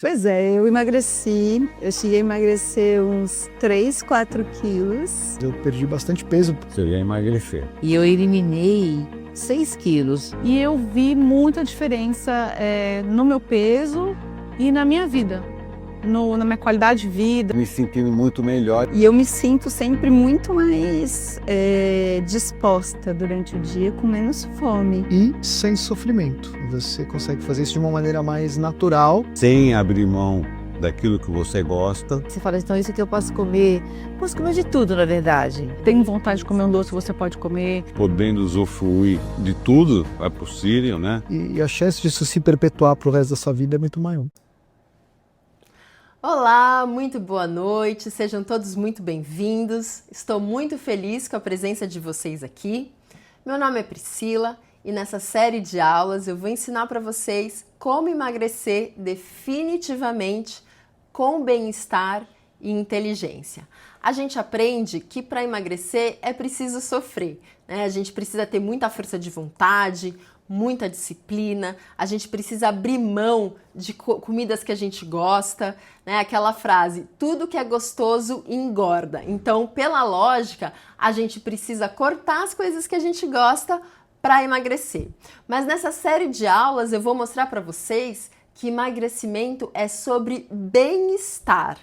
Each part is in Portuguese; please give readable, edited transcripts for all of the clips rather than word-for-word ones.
Pois é, eu cheguei a emagrecer uns 3, 4 quilos. Eu perdi bastante peso. Eu ia emagrecer. E eu eliminei 6 quilos. E eu vi muita diferença no meu peso e na minha vida, na minha qualidade de vida. Me sentindo muito melhor. E eu me sinto sempre muito mais disposta durante o dia, com menos fome. E sem sofrimento. Você consegue fazer isso de uma maneira mais natural. Sem abrir mão daquilo que você gosta. Você fala, então isso aqui eu posso comer de tudo, na verdade. Tem vontade de comer um doce, você pode comer. Podendo usufruir de tudo é possível, né? E a chance disso se perpetuar para o resto da sua vida é muito maior. Olá, muito boa noite, sejam todos muito bem-vindos. Estou muito feliz com a presença de vocês aqui. Meu nome é Priscila e nessa série de aulas eu vou ensinar para vocês como emagrecer definitivamente com bem-estar e inteligência. A gente aprende que para emagrecer é preciso sofrer, né? A gente precisa ter muita força de vontade, muita disciplina, a gente precisa abrir mão de comidas que a gente gosta, né? Aquela frase, tudo que é gostoso engorda. Então, pela lógica, a gente precisa cortar as coisas que a gente gosta para emagrecer. Mas nessa série de aulas eu vou mostrar para vocês que emagrecimento é sobre bem-estar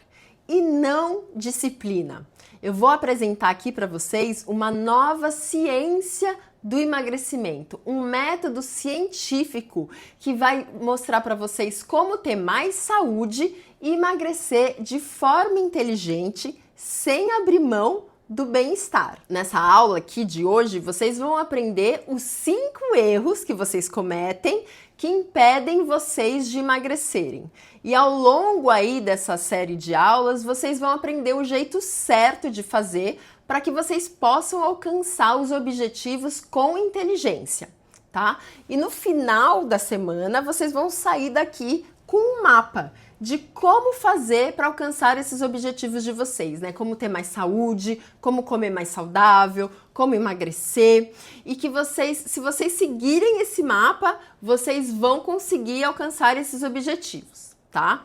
e não disciplina. Eu vou apresentar aqui para vocês uma nova ciência do emagrecimento, um método científico que vai mostrar para vocês como ter mais saúde e emagrecer de forma inteligente, sem abrir mão do bem-estar. Nessa aula aqui de hoje, vocês vão aprender os 5 erros que vocês cometem que impedem vocês de emagrecerem. E ao longo aí dessa série de aulas, vocês vão aprender o jeito certo de fazer para que vocês possam alcançar os objetivos com inteligência, tá? E no final da semana, vocês vão sair daqui com um mapa de como fazer para alcançar esses objetivos de vocês, né? Como ter mais saúde, como comer mais saudável, como emagrecer, e que vocês, se vocês seguirem esse mapa, vocês vão conseguir alcançar esses objetivos, tá?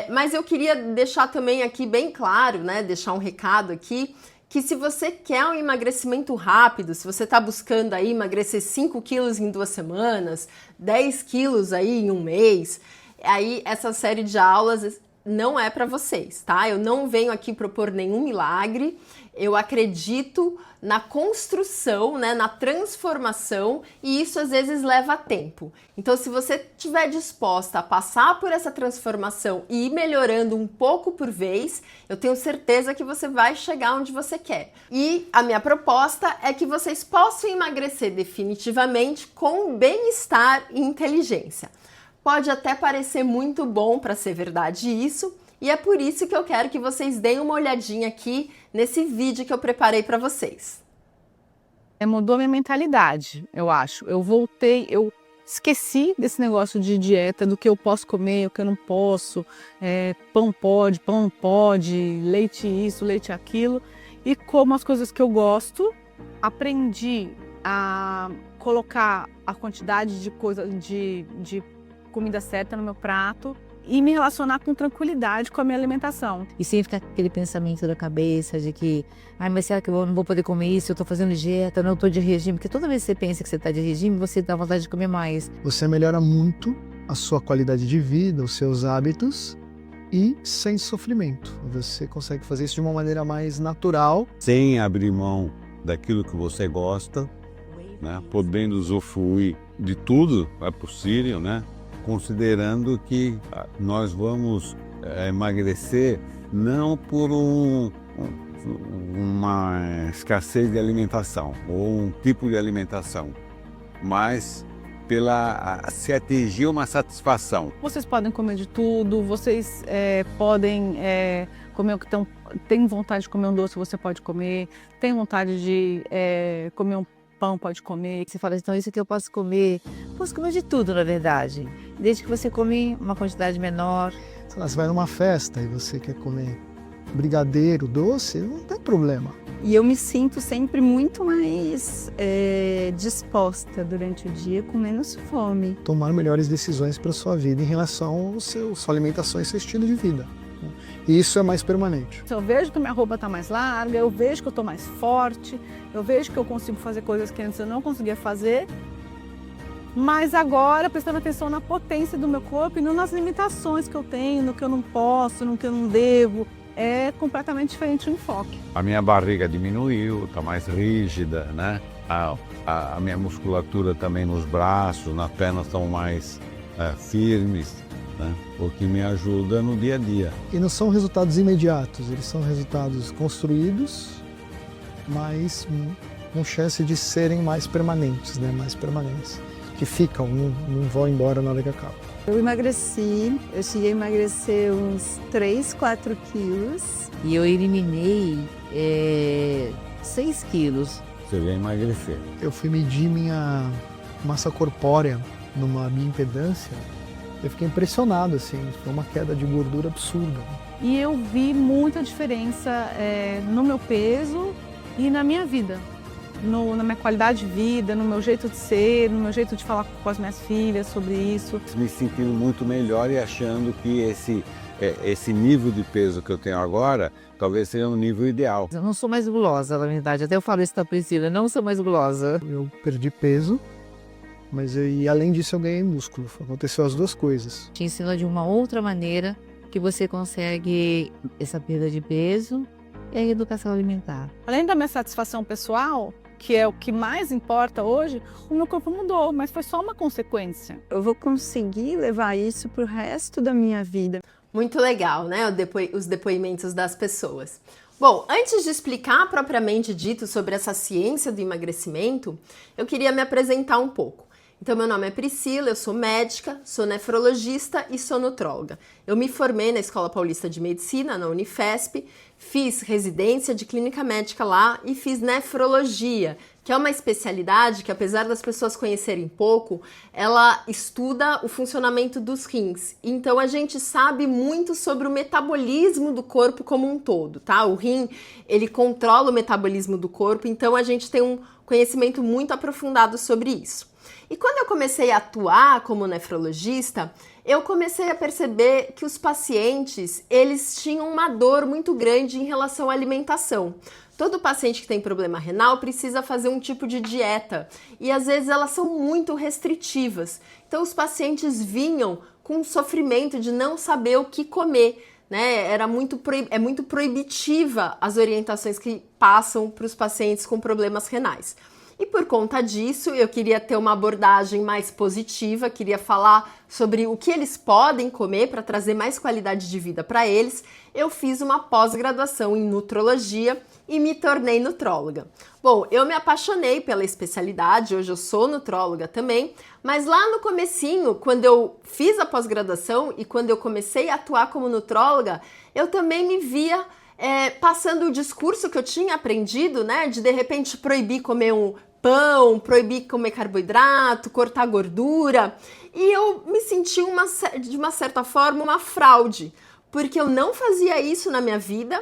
Mas eu queria deixar também aqui bem claro, né? Deixar um recado aqui, que se você quer um emagrecimento rápido, se você está buscando aí emagrecer 5 quilos em 2 semanas, 10 quilos aí em um mês, aí essa série de aulas não é para vocês, tá? Eu não venho aqui propor nenhum milagre, eu acredito na construção, né, na transformação, e isso às vezes leva tempo. Então, se você estiver disposta a passar por essa transformação e ir melhorando um pouco por vez, eu tenho certeza que você vai chegar onde você quer. E a minha proposta é que vocês possam emagrecer definitivamente com bem-estar e inteligência. Pode até parecer muito bom para ser verdade isso, e é por isso que eu quero que vocês deem uma olhadinha aqui nesse vídeo que eu preparei para vocês. Mudou minha mentalidade, eu acho. Eu esqueci desse negócio de dieta, do que eu posso comer, o que eu não posso, pão não pode, leite isso, leite aquilo, e como as coisas que eu gosto. Aprendi a colocar a quantidade de comida certa no meu prato e me relacionar com tranquilidade com a minha alimentação. E sem ficar com aquele pensamento da cabeça de que, mas será que eu não vou poder comer isso? Eu tô fazendo dieta, não, eu tô de regime. Porque toda vez que você pensa que você tá de regime, você dá vontade de comer mais. Você melhora muito a sua qualidade de vida, os seus hábitos e sem sofrimento. Você consegue fazer isso de uma maneira mais natural. Sem abrir mão daquilo que você gosta, né? Podendo usufruir de tudo é possível, né? Considerando que nós vamos emagrecer não por uma escassez de alimentação ou um tipo de alimentação, mas se atingir uma satisfação. Vocês podem comer de tudo, vocês podem comer o que tem vontade de comer um doce, você pode comer, tem vontade de comer um pão, pode comer. Você fala, então isso aqui eu posso comer de tudo, na verdade. Desde que você come uma quantidade menor. Sei lá, você vai numa festa e você quer comer brigadeiro, doce, não tem problema. E eu me sinto sempre muito mais disposta durante o dia, com menos fome. Tomar melhores decisões para sua vida em relação à sua alimentação e seu estilo de vida. E isso é mais permanente. Eu vejo que minha roupa está mais larga, eu vejo que eu estou mais forte, eu vejo que eu consigo fazer coisas que antes eu não conseguia fazer. Mas agora, prestando atenção na potência do meu corpo e não nas limitações que eu tenho, no que eu não posso, no que eu não devo. É completamente diferente o enfoque. A minha barriga diminuiu, está mais rígida, né? A minha musculatura também nos braços, nas pernas estão mais firmes, né? O que me ajuda no dia a dia. E não são resultados imediatos, eles são resultados construídos, mas com chance de serem mais permanentes, né? Mais permanentes, que ficam, não vão embora na hora que acaba. Eu cheguei a emagrecer uns 3, 4 quilos. E eu eliminei 6 quilos. Seria emagrecer. Eu fui medir minha massa corpórea numa bioimpedância, eu fiquei impressionado, assim, foi uma queda de gordura absurda. E eu vi muita diferença no meu peso e na minha vida. Na minha qualidade de vida, no meu jeito de ser, no meu jeito de falar com as minhas filhas sobre isso. Me sentindo muito melhor e achando que esse nível de peso que eu tenho agora talvez seja um nível ideal. Eu não sou mais gulosa, na verdade. Até eu falo isso pra Priscila, eu não sou mais gulosa. Eu perdi peso, mas além disso eu ganhei músculo. Aconteceu as duas coisas. Te ensina de uma outra maneira que você consegue essa perda de peso e a educação alimentar. Além da minha satisfação pessoal, que é o que mais importa hoje, o meu corpo mudou, mas foi só uma consequência. Eu vou conseguir levar isso pro resto da minha vida. Muito legal, né? Os depoimentos das pessoas. Bom, antes de explicar propriamente dito sobre essa ciência do emagrecimento, eu queria me apresentar um pouco. Então, meu nome é Priscila, eu sou médica, sou nefrologista e sou nutróloga. Eu me formei na Escola Paulista de Medicina, na Unifesp, fiz residência de clínica médica lá e fiz nefrologia, que é uma especialidade que, apesar das pessoas conhecerem pouco, ela estuda o funcionamento dos rins. Então, a gente sabe muito sobre o metabolismo do corpo como um todo, tá? O rim, ele controla o metabolismo do corpo, então a gente tem um conhecimento muito aprofundado sobre isso. E quando eu comecei a atuar como nefrologista, eu comecei a perceber que os pacientes, eles tinham uma dor muito grande em relação à alimentação. Todo paciente que tem problema renal precisa fazer um tipo de dieta e às vezes elas são muito restritivas. Então os pacientes vinham com um sofrimento de não saber o que comer, né? É muito proibitiva as orientações que passam para os pacientes com problemas renais. E por conta disso, eu queria ter uma abordagem mais positiva, queria falar sobre o que eles podem comer para trazer mais qualidade de vida para eles. Eu fiz uma pós-graduação em nutrologia e me tornei nutróloga. Bom, eu me apaixonei pela especialidade, hoje eu sou nutróloga também, mas lá no comecinho, quando eu fiz a pós-graduação e quando eu comecei a atuar como nutróloga, eu também me via passando o discurso que eu tinha aprendido, né, de repente proibir comer um pão, proibir comer carboidrato, cortar gordura, e eu me senti de uma certa forma uma fraude, porque eu não fazia isso na minha vida.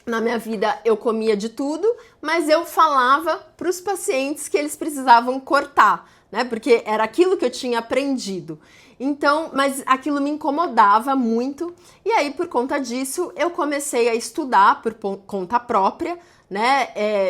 Na minha vida eu comia de tudo, mas eu falava para os pacientes que eles precisavam cortar, né? Porque era aquilo que eu tinha aprendido. Então, mas aquilo me incomodava muito, e aí por conta disso eu comecei a estudar por conta própria, né?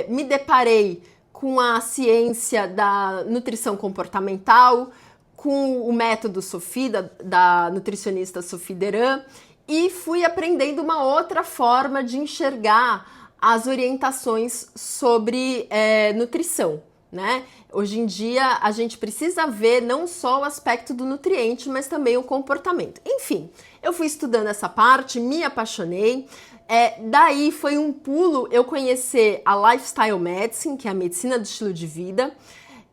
Me deparei com a ciência da nutrição comportamental, com o método Sophie, da nutricionista Sophie Deran, e fui aprendendo uma outra forma de enxergar as orientações sobre nutrição, né? Hoje em dia a gente precisa ver não só o aspecto do nutriente, mas também o comportamento. Enfim, eu fui estudando essa parte, me apaixonei. Daí foi um pulo eu conhecer a Lifestyle Medicine, que é a medicina do estilo de vida.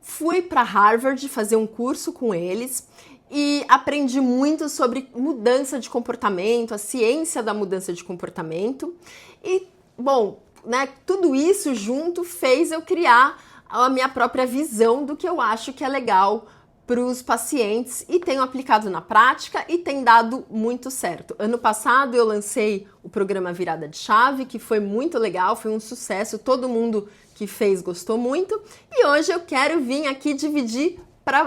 Fui para Harvard fazer um curso com eles e aprendi muito sobre mudança de comportamento, a ciência da mudança de comportamento. E, bom, né, tudo isso junto fez eu criar a minha própria visão do que eu acho que é legal para os pacientes e tenho aplicado na prática e tem dado muito certo. Ano passado eu lancei o programa Virada de Chave, que foi muito legal, foi um sucesso, todo mundo que fez gostou muito, e hoje eu quero vir aqui dividir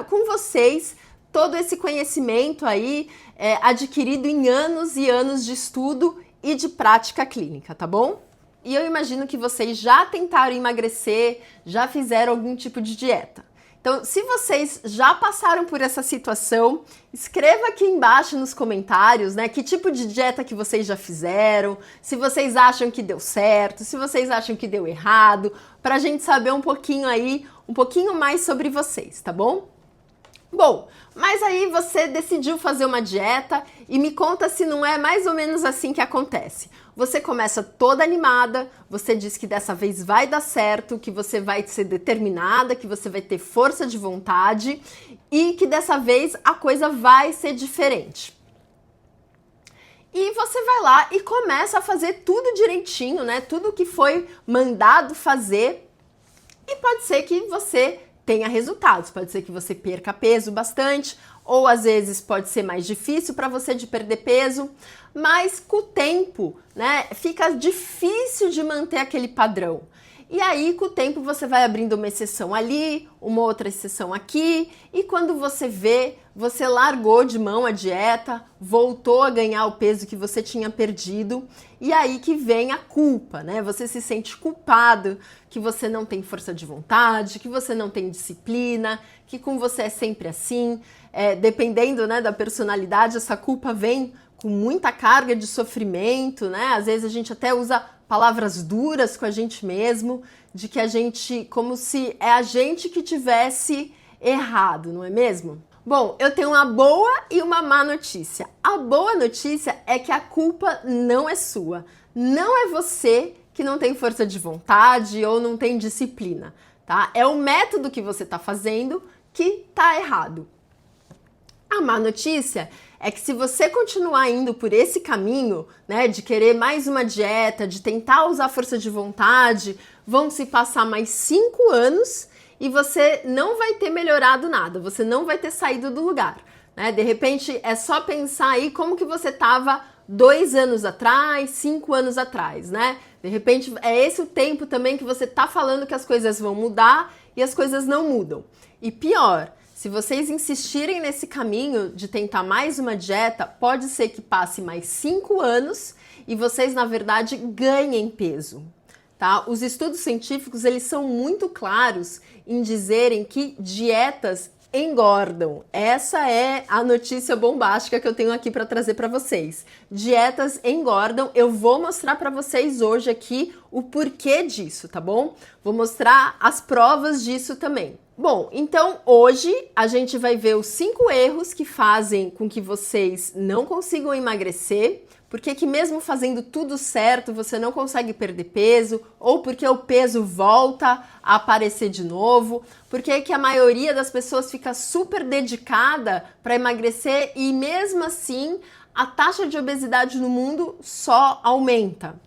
com vocês todo esse conhecimento aí adquirido em anos e anos de estudo e de prática clínica, tá bom? E eu imagino que vocês já tentaram emagrecer, já fizeram algum tipo de dieta. Então, se vocês já passaram por essa situação, escreva aqui embaixo nos comentários, né, que tipo de dieta que vocês já fizeram, se vocês acham que deu certo, se vocês acham que deu errado, para a gente saber um pouquinho mais sobre vocês, tá bom? Bom, mas aí você decidiu fazer uma dieta e me conta se não é mais ou menos assim que acontece. Você começa toda animada, você diz que dessa vez vai dar certo, que você vai ser determinada, que você vai ter força de vontade e que dessa vez a coisa vai ser diferente. E você vai lá e começa a fazer tudo direitinho, né? Tudo que foi mandado fazer e pode ser que você tenha resultados, pode ser que você perca peso bastante, ou às vezes pode ser mais difícil para você de perder peso, mas com o tempo, né, fica difícil de manter aquele padrão. E aí, com o tempo, você vai abrindo uma exceção ali, uma outra exceção aqui, e quando você vê, você largou de mão a dieta, voltou a ganhar o peso que você tinha perdido, e aí que vem a culpa, né? Você se sente culpado, que você não tem força de vontade, que você não tem disciplina, que com você é sempre assim. Dependendo, né, da personalidade, essa culpa vem com muita carga de sofrimento, né? Às vezes a gente até usa palavras duras com a gente mesmo, de que a gente, como se é a gente que tivesse errado, não é mesmo? Bom, eu tenho uma boa e uma má notícia. A boa notícia é que a culpa não é sua. Não é você que não tem força de vontade ou não tem disciplina, tá? É o método que você está fazendo que tá errado. A má notícia é que se você continuar indo por esse caminho, né, de querer mais uma dieta, de tentar usar força de vontade, vão se passar mais 5 anos e você não vai ter melhorado nada, você não vai ter saído do lugar, né? De repente é só pensar aí como que você estava 2 anos atrás, 5 anos atrás, né? De repente é esse o tempo também que você tá falando que as coisas vão mudar e as coisas não mudam. E pior, se vocês insistirem nesse caminho de tentar mais uma dieta, pode ser que passe mais 5 anos e vocês, na verdade, ganhem peso, tá? Os estudos científicos, eles são muito claros em dizerem que dietas engordam. Essa é a notícia bombástica que eu tenho aqui para trazer para vocês. Dietas engordam. Eu vou mostrar para vocês hoje aqui o porquê disso, tá bom? Vou mostrar as provas disso também. Bom, então hoje a gente vai ver os 5 erros que fazem com que vocês não consigam emagrecer, porque que mesmo fazendo tudo certo você não consegue perder peso, ou porque o peso volta a aparecer de novo, porque que a maioria das pessoas fica super dedicada para emagrecer e mesmo assim a taxa de obesidade no mundo só aumenta.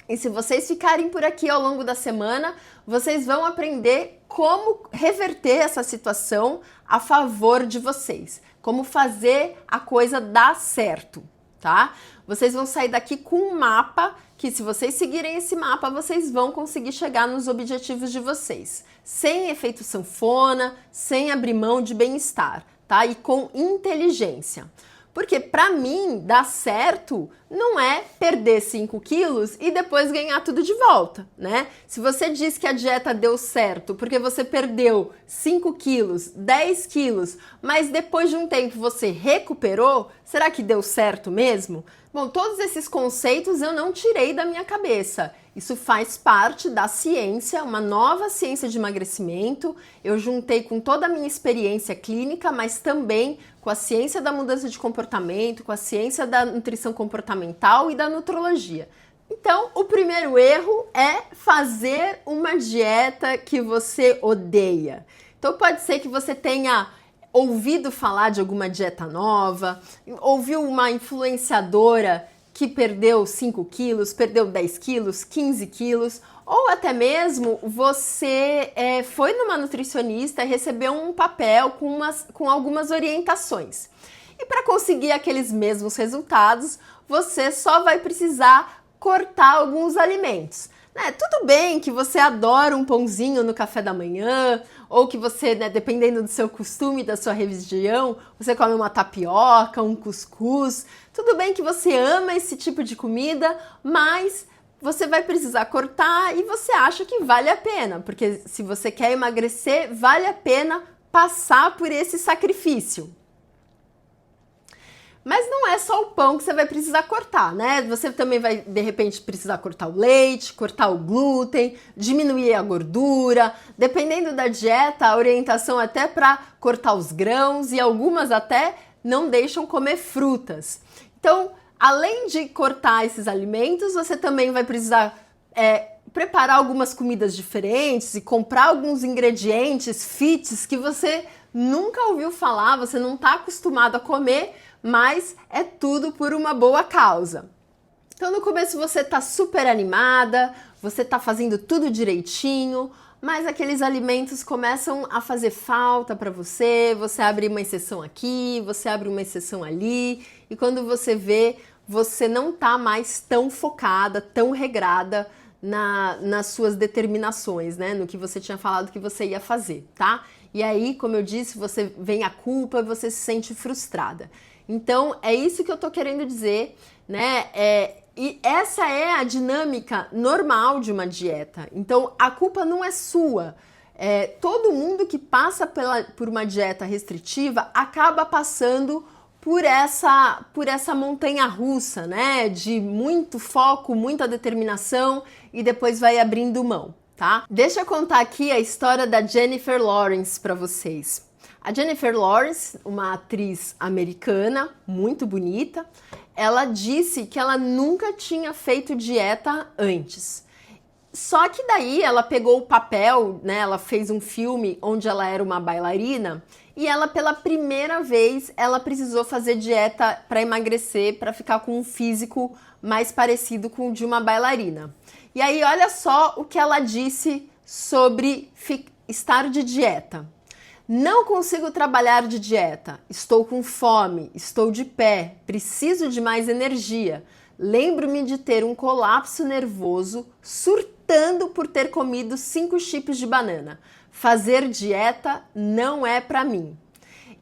E se vocês ficarem por aqui ao longo da semana, vocês vão aprender como reverter essa situação a favor de vocês, como fazer a coisa dar certo, tá? Vocês vão sair daqui com um mapa que, se vocês seguirem esse mapa, vocês vão conseguir chegar nos objetivos de vocês, sem efeito sanfona, sem abrir mão de bem-estar, tá? E com inteligência. Porque para mim, dar certo não é perder 5 quilos e depois ganhar tudo de volta, né? Se você diz que a dieta deu certo porque você perdeu 5 quilos, 10 quilos, mas depois de um tempo você recuperou, será que deu certo mesmo? Bom, todos esses conceitos eu não tirei da minha cabeça. Isso faz parte da ciência, uma nova ciência de emagrecimento. Eu juntei com toda a minha experiência clínica, mas também com a ciência da mudança de comportamento, com a ciência da nutrição comportamental e da nutrologia. Então, o primeiro erro é fazer uma dieta que você odeia. Então, pode ser que você tenha ouvido falar de alguma dieta nova, ouviu uma influenciadora que perdeu 5 quilos, perdeu 10 quilos, 15 quilos, ou até mesmo você foi numa nutricionista e recebeu um papel com algumas orientações. E para conseguir aqueles mesmos resultados, você só vai precisar cortar alguns alimentos. Tudo bem que você adora um pãozinho no café da manhã, ou que você, dependendo do seu costume, da sua religião, você come uma tapioca, um cuscuz. Tudo bem que você ama esse tipo de comida, mas você vai precisar cortar e você acha que vale a pena, porque se você quer emagrecer, vale a pena passar por esse sacrifício. Mas não é só o pão que você vai precisar cortar, né? Você também vai, de repente, precisar cortar o leite, cortar o glúten, diminuir a gordura. Dependendo da dieta, a orientação até para cortar os grãos e algumas até não deixam comer frutas. Então, além de cortar esses alimentos, você também vai precisar preparar algumas comidas diferentes e comprar alguns ingredientes fits que você nunca ouviu falar, você não está acostumado a comer, mas é tudo por uma boa causa. Então no começo você tá super animada, você tá fazendo tudo direitinho, mas aqueles alimentos começam a fazer falta para você, você abre uma exceção aqui, você abre uma exceção ali, e quando você vê, você não tá mais tão focada, tão regrada nas suas determinações, né? No que você tinha falado que você ia fazer, tá? E aí, como eu disse, você vem a culpa, você se sente frustrada. Então, é isso que eu tô querendo dizer, né? E essa é a dinâmica normal de uma dieta. Então, a culpa não é sua. Todo mundo que passa por uma dieta restritiva acaba passando por essa montanha-russa, né? De muito foco, muita determinação e depois vai abrindo mão, tá? Deixa eu contar aqui a história da Jennifer Lawrence para vocês. A Jennifer Lawrence, uma atriz americana, muito bonita, ela disse que ela nunca tinha feito dieta antes. Só que daí ela pegou o papel, né? Ela fez um filme onde ela era uma bailarina e ela, pela primeira vez, ela precisou fazer dieta para emagrecer, para ficar com um físico mais parecido com o de uma bailarina. E aí, olha só o que ela disse sobre estar de dieta. Não consigo trabalhar de dieta, estou com fome, estou de pé, preciso de mais energia. Lembro-me de ter um colapso nervoso, surtando por ter comido 5 chips de banana. Fazer dieta não é para mim.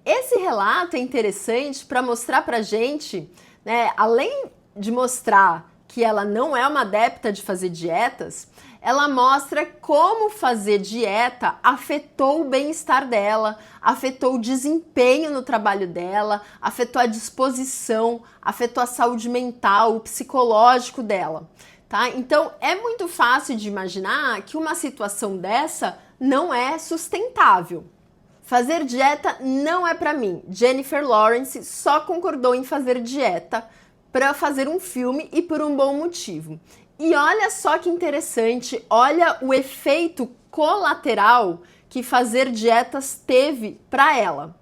Esse relato é interessante para mostrar pra gente, né, além de mostrar que ela não é uma adepta de fazer dietas, ela mostra como fazer dieta afetou o bem-estar dela, afetou o desempenho no trabalho dela, afetou a disposição, afetou a saúde mental, o psicológico dela, tá? Então, é muito fácil de imaginar que uma situação dessa não é sustentável. Fazer dieta não é para mim. Jennifer Lawrence só concordou em fazer dieta para fazer um filme e por um bom motivo. E olha só que interessante, olha o efeito colateral que fazer dietas teve para ela.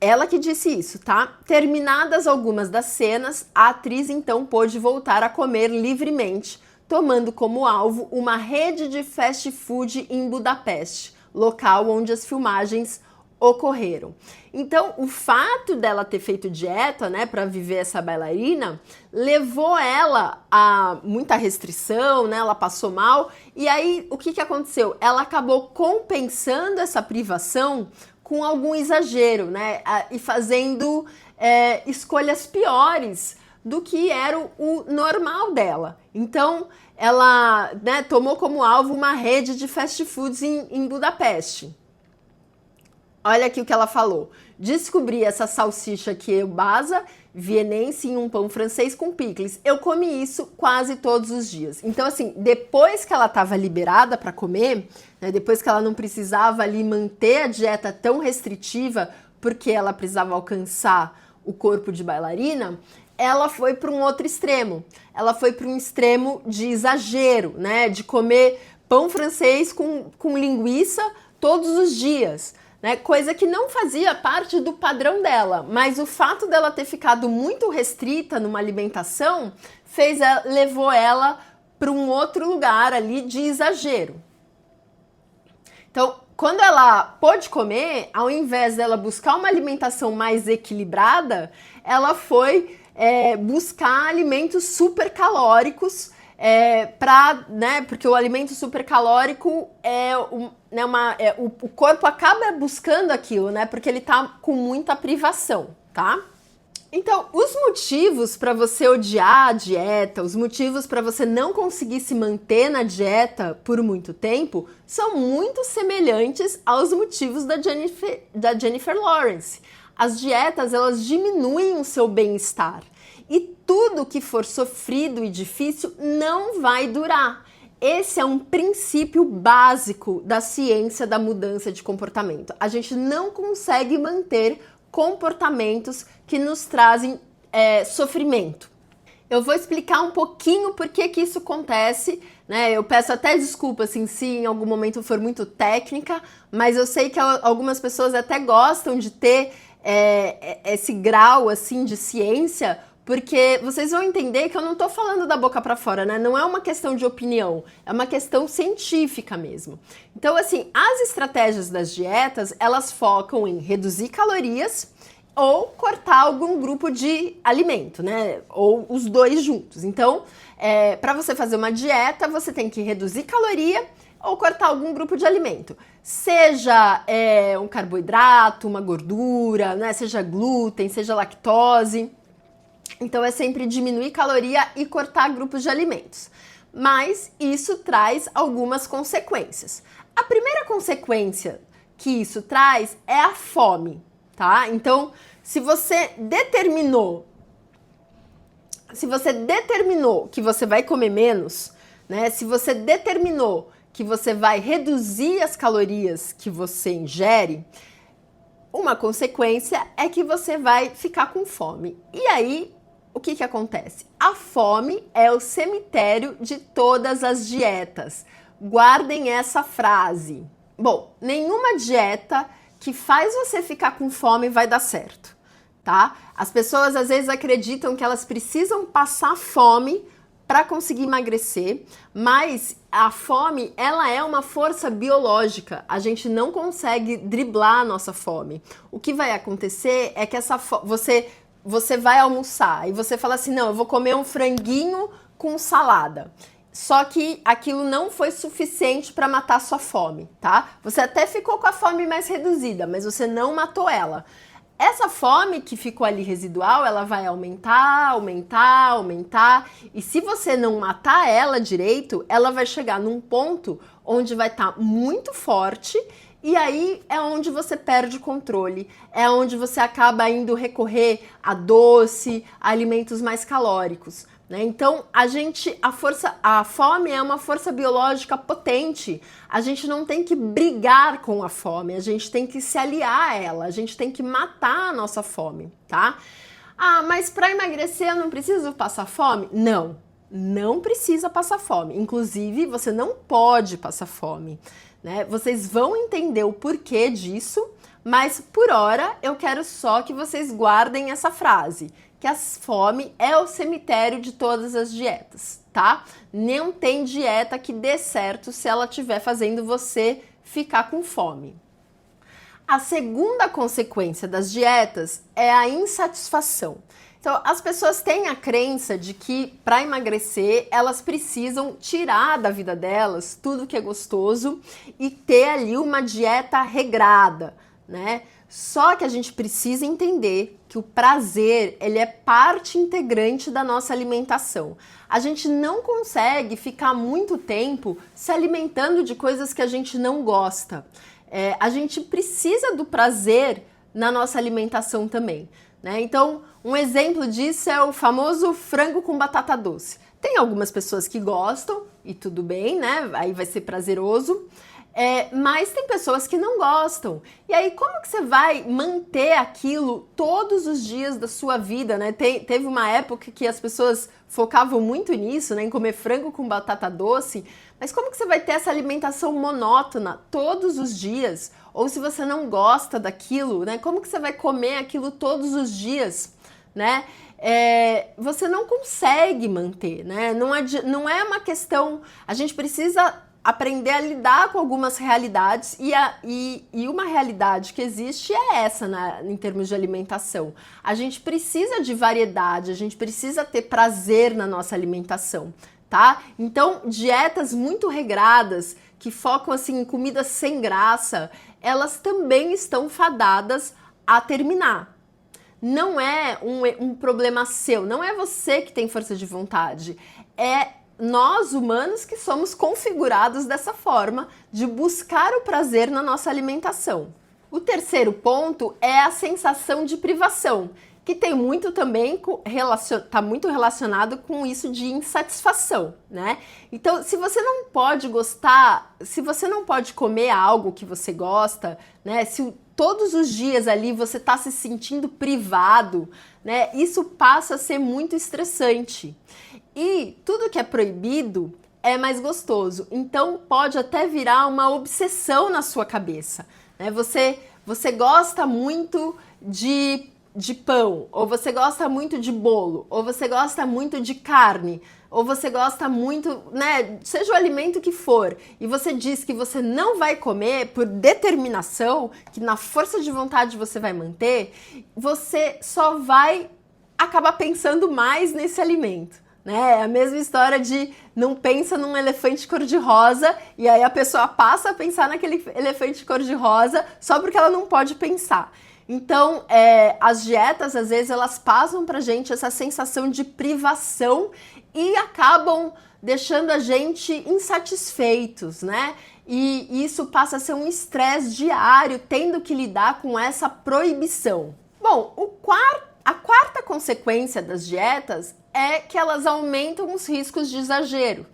Ela que disse isso, tá? Terminadas algumas das cenas, a atriz então pôde voltar a comer livremente, tomando como alvo uma rede de fast food em Budapeste, local onde as filmagens ocorreram. Então, o fato dela ter feito dieta, né, para viver essa bailarina, levou ela a muita restrição, né, ela passou mal, e aí o que aconteceu? Ela acabou compensando essa privação com algum exagero, né, e fazendo escolhas piores do que era o normal dela. Então, ela, né, tomou como alvo uma rede de fast foods em Budapeste. Olha aqui o que ela falou. Descobri essa salsicha kielbasa vienense em um pão francês com picles. Eu comi isso quase todos os dias. Então, assim, depois que ela estava liberada para comer, né, depois que ela não precisava ali manter a dieta tão restritiva, porque ela precisava alcançar o corpo de bailarina, ela foi para um outro extremo. Ela foi para um extremo de exagero, né, de comer pão francês com linguiça todos os dias. né? Coisa que não fazia parte do padrão dela, mas o fato dela ter ficado muito restrita numa alimentação levou ela para um outro lugar ali de exagero. Então, quando ela pôde comer, ao invés dela buscar uma alimentação mais equilibrada, ela foi buscar alimentos supercalóricos, porque o alimento supercalórico o corpo acaba buscando aquilo, né? Porque ele tá com muita privação, tá? Então, os motivos para você odiar a dieta, os motivos para você não conseguir se manter na dieta por muito tempo, são muito semelhantes aos motivos da Jennifer Lawrence. As dietas, elas diminuem o seu bem-estar. E tudo que for sofrido e difícil não vai durar. Esse é um princípio básico da ciência da mudança de comportamento. A gente não consegue manter comportamentos que nos trazem sofrimento. Eu vou explicar um pouquinho por que isso acontece, né? Eu peço até desculpa assim, se em algum momento for muito técnica, mas eu sei que algumas pessoas até gostam de ter esse grau assim de ciência, porque vocês vão entender que eu não estou falando da boca para fora, né? Não é uma questão de opinião, é uma questão científica mesmo. Então, assim, as estratégias das dietas, elas focam em reduzir calorias ou cortar algum grupo de alimento, né? Ou os dois juntos. Então, para você fazer uma dieta, você tem que reduzir caloria ou cortar algum grupo de alimento. Seja um carboidrato, uma gordura, né? Seja glúten, seja lactose. Então, é sempre diminuir caloria e cortar grupos de alimentos. Mas isso traz algumas consequências. A primeira consequência que isso traz é a fome, tá? Então, se você determinou que você vai comer menos, né? Se você determinou que você vai reduzir as calorias que você ingere, uma consequência é que você vai ficar com fome. E aí, o que acontece? A fome é o cemitério de todas as dietas. Guardem essa frase. Bom, nenhuma dieta que faz você ficar com fome vai dar certo, tá? As pessoas às vezes acreditam que elas precisam passar fome para conseguir emagrecer, mas a fome, ela é uma força biológica. A gente não consegue driblar a nossa fome. O que vai acontecer é que você vai almoçar e você fala assim, não, eu vou comer um franguinho com salada. Só que aquilo não foi suficiente para matar sua fome, tá? Você até ficou com a fome mais reduzida, mas você não matou ela. Essa fome que ficou ali residual, ela vai aumentar, e se você não matar ela direito, ela vai chegar num ponto onde vai estar muito forte. E aí é onde você perde o controle, é onde você acaba indo recorrer a doce, a alimentos mais calóricos, né? Então, a fome é uma força biológica potente. A gente não tem que brigar com a fome, a gente tem que se aliar a ela, a gente tem que matar a nossa fome, tá? Ah, mas para emagrecer eu não preciso passar fome? Não precisa passar fome. Inclusive, você não pode passar fome, né? Vocês vão entender o porquê disso, mas por hora eu quero só que vocês guardem essa frase, que a fome é o cemitério de todas as dietas, tá? Não tem dieta que dê certo se ela estiver fazendo você ficar com fome. A segunda consequência das dietas é a insatisfação. Então, as pessoas têm a crença de que para emagrecer elas precisam tirar da vida delas tudo que é gostoso e ter ali uma dieta regrada, né? Só que a gente precisa entender que o prazer, ele é parte integrante da nossa alimentação. A gente não consegue ficar muito tempo se alimentando de coisas que a gente não gosta. A gente precisa do prazer na nossa alimentação também, né? Então, um exemplo disso é o famoso frango com batata doce. Tem algumas pessoas que gostam e tudo bem, né? Aí vai ser prazeroso. Mas tem pessoas que não gostam. E aí, como que você vai manter aquilo todos os dias da sua vida, né? Teve uma época que as pessoas focavam muito nisso, né? Em comer frango com batata doce. Mas como que você vai ter essa alimentação monótona todos os dias? Ou se você não gosta daquilo, né? Como que você vai comer aquilo todos os dias, né? Você não consegue manter, né? Não é uma questão... A gente precisa aprender a lidar com algumas realidades e uma realidade que existe é essa, né, em termos de alimentação. A gente precisa de variedade, a gente precisa ter prazer na nossa alimentação, tá? Então, dietas muito regradas, que focam assim em comidas sem graça, elas também estão fadadas a terminar. Não é um problema seu, não é você que tem força de vontade, é nós, humanos, que somos configurados dessa forma de buscar o prazer na nossa alimentação. O terceiro ponto é a sensação de privação, que tem muito também, está muito relacionado com isso de insatisfação, né? Então, se você não pode gostar, se você não pode comer algo que você gosta, né? Se todos os dias ali você está se sentindo privado, né? Isso passa a ser muito estressante. E tudo que é proibido é mais gostoso, então pode até virar uma obsessão na sua cabeça, né? Você gosta muito de pão, ou você gosta muito de bolo, ou você gosta muito de carne, ou você gosta muito, né, seja o alimento que for, e você diz que você não vai comer por determinação, que na força de vontade você vai manter, você só vai acabar pensando mais nesse alimento. Né? É a mesma história de não pensa num elefante cor-de-rosa e aí a pessoa passa a pensar naquele elefante cor-de-rosa só porque ela não pode pensar. Então, as dietas, às vezes, elas passam pra gente essa sensação de privação e acabam deixando a gente insatisfeitos, né? E isso passa a ser um estresse diário, tendo que lidar com essa proibição. Bom, a quarta consequência das dietas é que elas aumentam os riscos de exagero.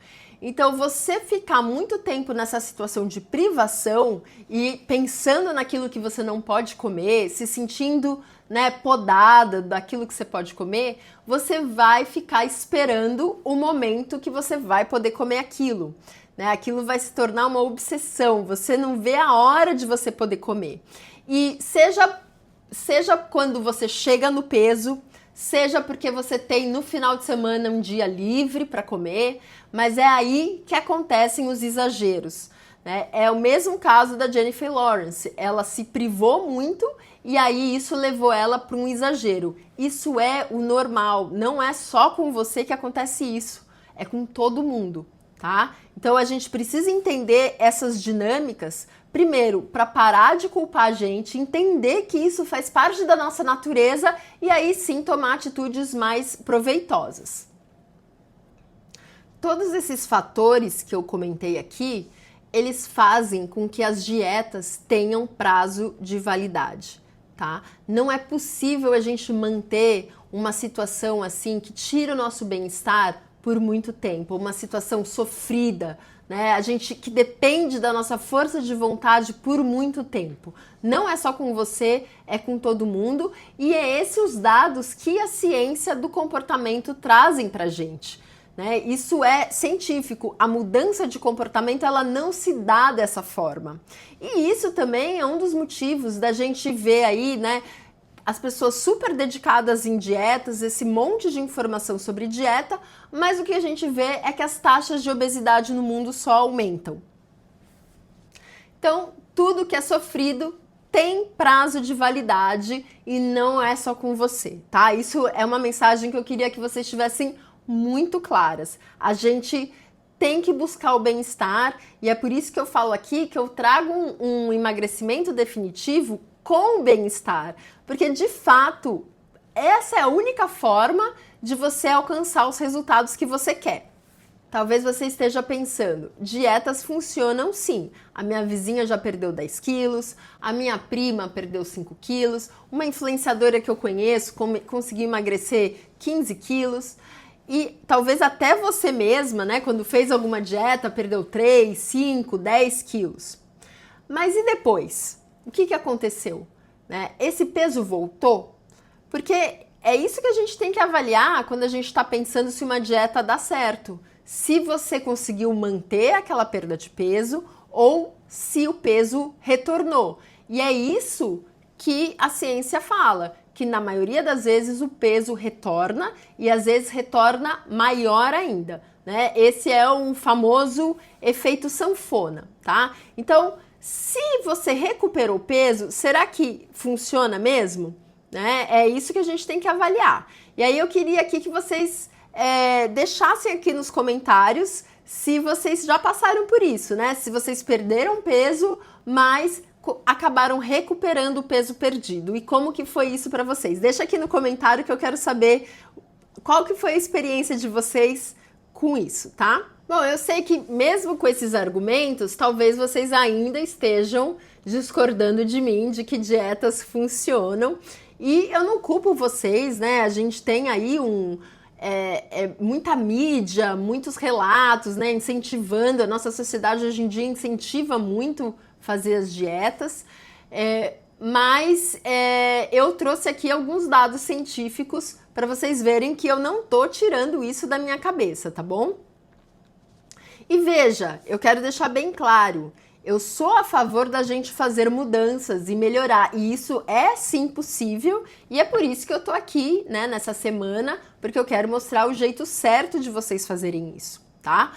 Então, você ficar muito tempo nessa situação de privação e pensando naquilo que você não pode comer, se sentindo, né, podada daquilo que você pode comer, você vai ficar esperando o momento que você vai poder comer aquilo. Né? Aquilo vai se tornar uma obsessão, você não vê a hora de você poder comer. E seja quando você chega no peso, seja porque você tem no final de semana um dia livre para comer, mas é aí que acontecem os exageros, né? É o mesmo caso da Jennifer Lawrence, ela se privou muito e aí isso levou ela para um exagero. Isso é o normal, não é só com você que acontece isso, é com todo mundo, tá? Então a gente precisa entender essas dinâmicas, primeiro, para parar de culpar a gente, entender que isso faz parte da nossa natureza e aí sim tomar atitudes mais proveitosas. Todos esses fatores que eu comentei aqui, eles fazem com que as dietas tenham prazo de validade, tá? Não é possível a gente manter uma situação assim que tira o nosso bem-estar por muito tempo, uma situação sofrida, né? A gente que depende da nossa força de vontade por muito tempo. Não é só com você, é com todo mundo, e é esses os dados que a ciência do comportamento trazem pra gente. Né? Isso é científico, a mudança de comportamento ela não se dá dessa forma. E isso também é um dos motivos da gente ver aí, né, as pessoas super dedicadas em dietas, esse monte de informação sobre dieta, mas o que a gente vê é que as taxas de obesidade no mundo só aumentam. Então, tudo que é sofrido tem prazo de validade e não é só com você, tá? Isso é uma mensagem que eu queria que vocês tivessem muito claras. A gente tem que buscar o bem-estar e é por isso que eu falo aqui que eu trago um emagrecimento definitivo com o bem-estar, porque de fato essa é a única forma de você alcançar os resultados que você quer. Talvez você esteja pensando, dietas funcionam sim. A minha vizinha já perdeu 10 quilos, a minha prima perdeu 5 quilos, uma influenciadora que eu conheço conseguiu emagrecer 15 quilos. E talvez até você mesma, né, quando fez alguma dieta, perdeu 3, 5, 10 quilos. Mas e depois? O que aconteceu? Né? Esse peso voltou? Porque é isso que a gente tem que avaliar quando a gente está pensando se uma dieta dá certo. Se você conseguiu manter aquela perda de peso ou se o peso retornou. E é isso que a ciência fala, que na maioria das vezes o peso retorna e às vezes retorna maior ainda, né? Esse é o famoso efeito sanfona, tá? Então, se você recuperou peso, será que funciona mesmo? Né? É isso que a gente tem que avaliar. E aí eu queria aqui que vocês deixassem aqui nos comentários se vocês já passaram por isso, né? Se vocês perderam peso, mas acabaram recuperando o peso perdido. E como que foi isso para vocês? Deixa aqui no comentário que eu quero saber qual que foi a experiência de vocês com isso, tá? Bom, eu sei que mesmo com esses argumentos, talvez vocês ainda estejam discordando de mim, de que dietas funcionam. E eu não culpo vocês, né? A gente tem aí muita mídia, muitos relatos, né? Incentivando, a nossa sociedade hoje em dia incentiva muito fazer as dietas. Mas eu trouxe aqui alguns dados científicos para vocês verem que eu não tô tirando isso da minha cabeça, tá bom? E veja, eu quero deixar bem claro, eu sou a favor da gente fazer mudanças e melhorar, e isso é sim possível, e é por isso que eu tô aqui, né, nessa semana, porque eu quero mostrar o jeito certo de vocês fazerem isso, tá?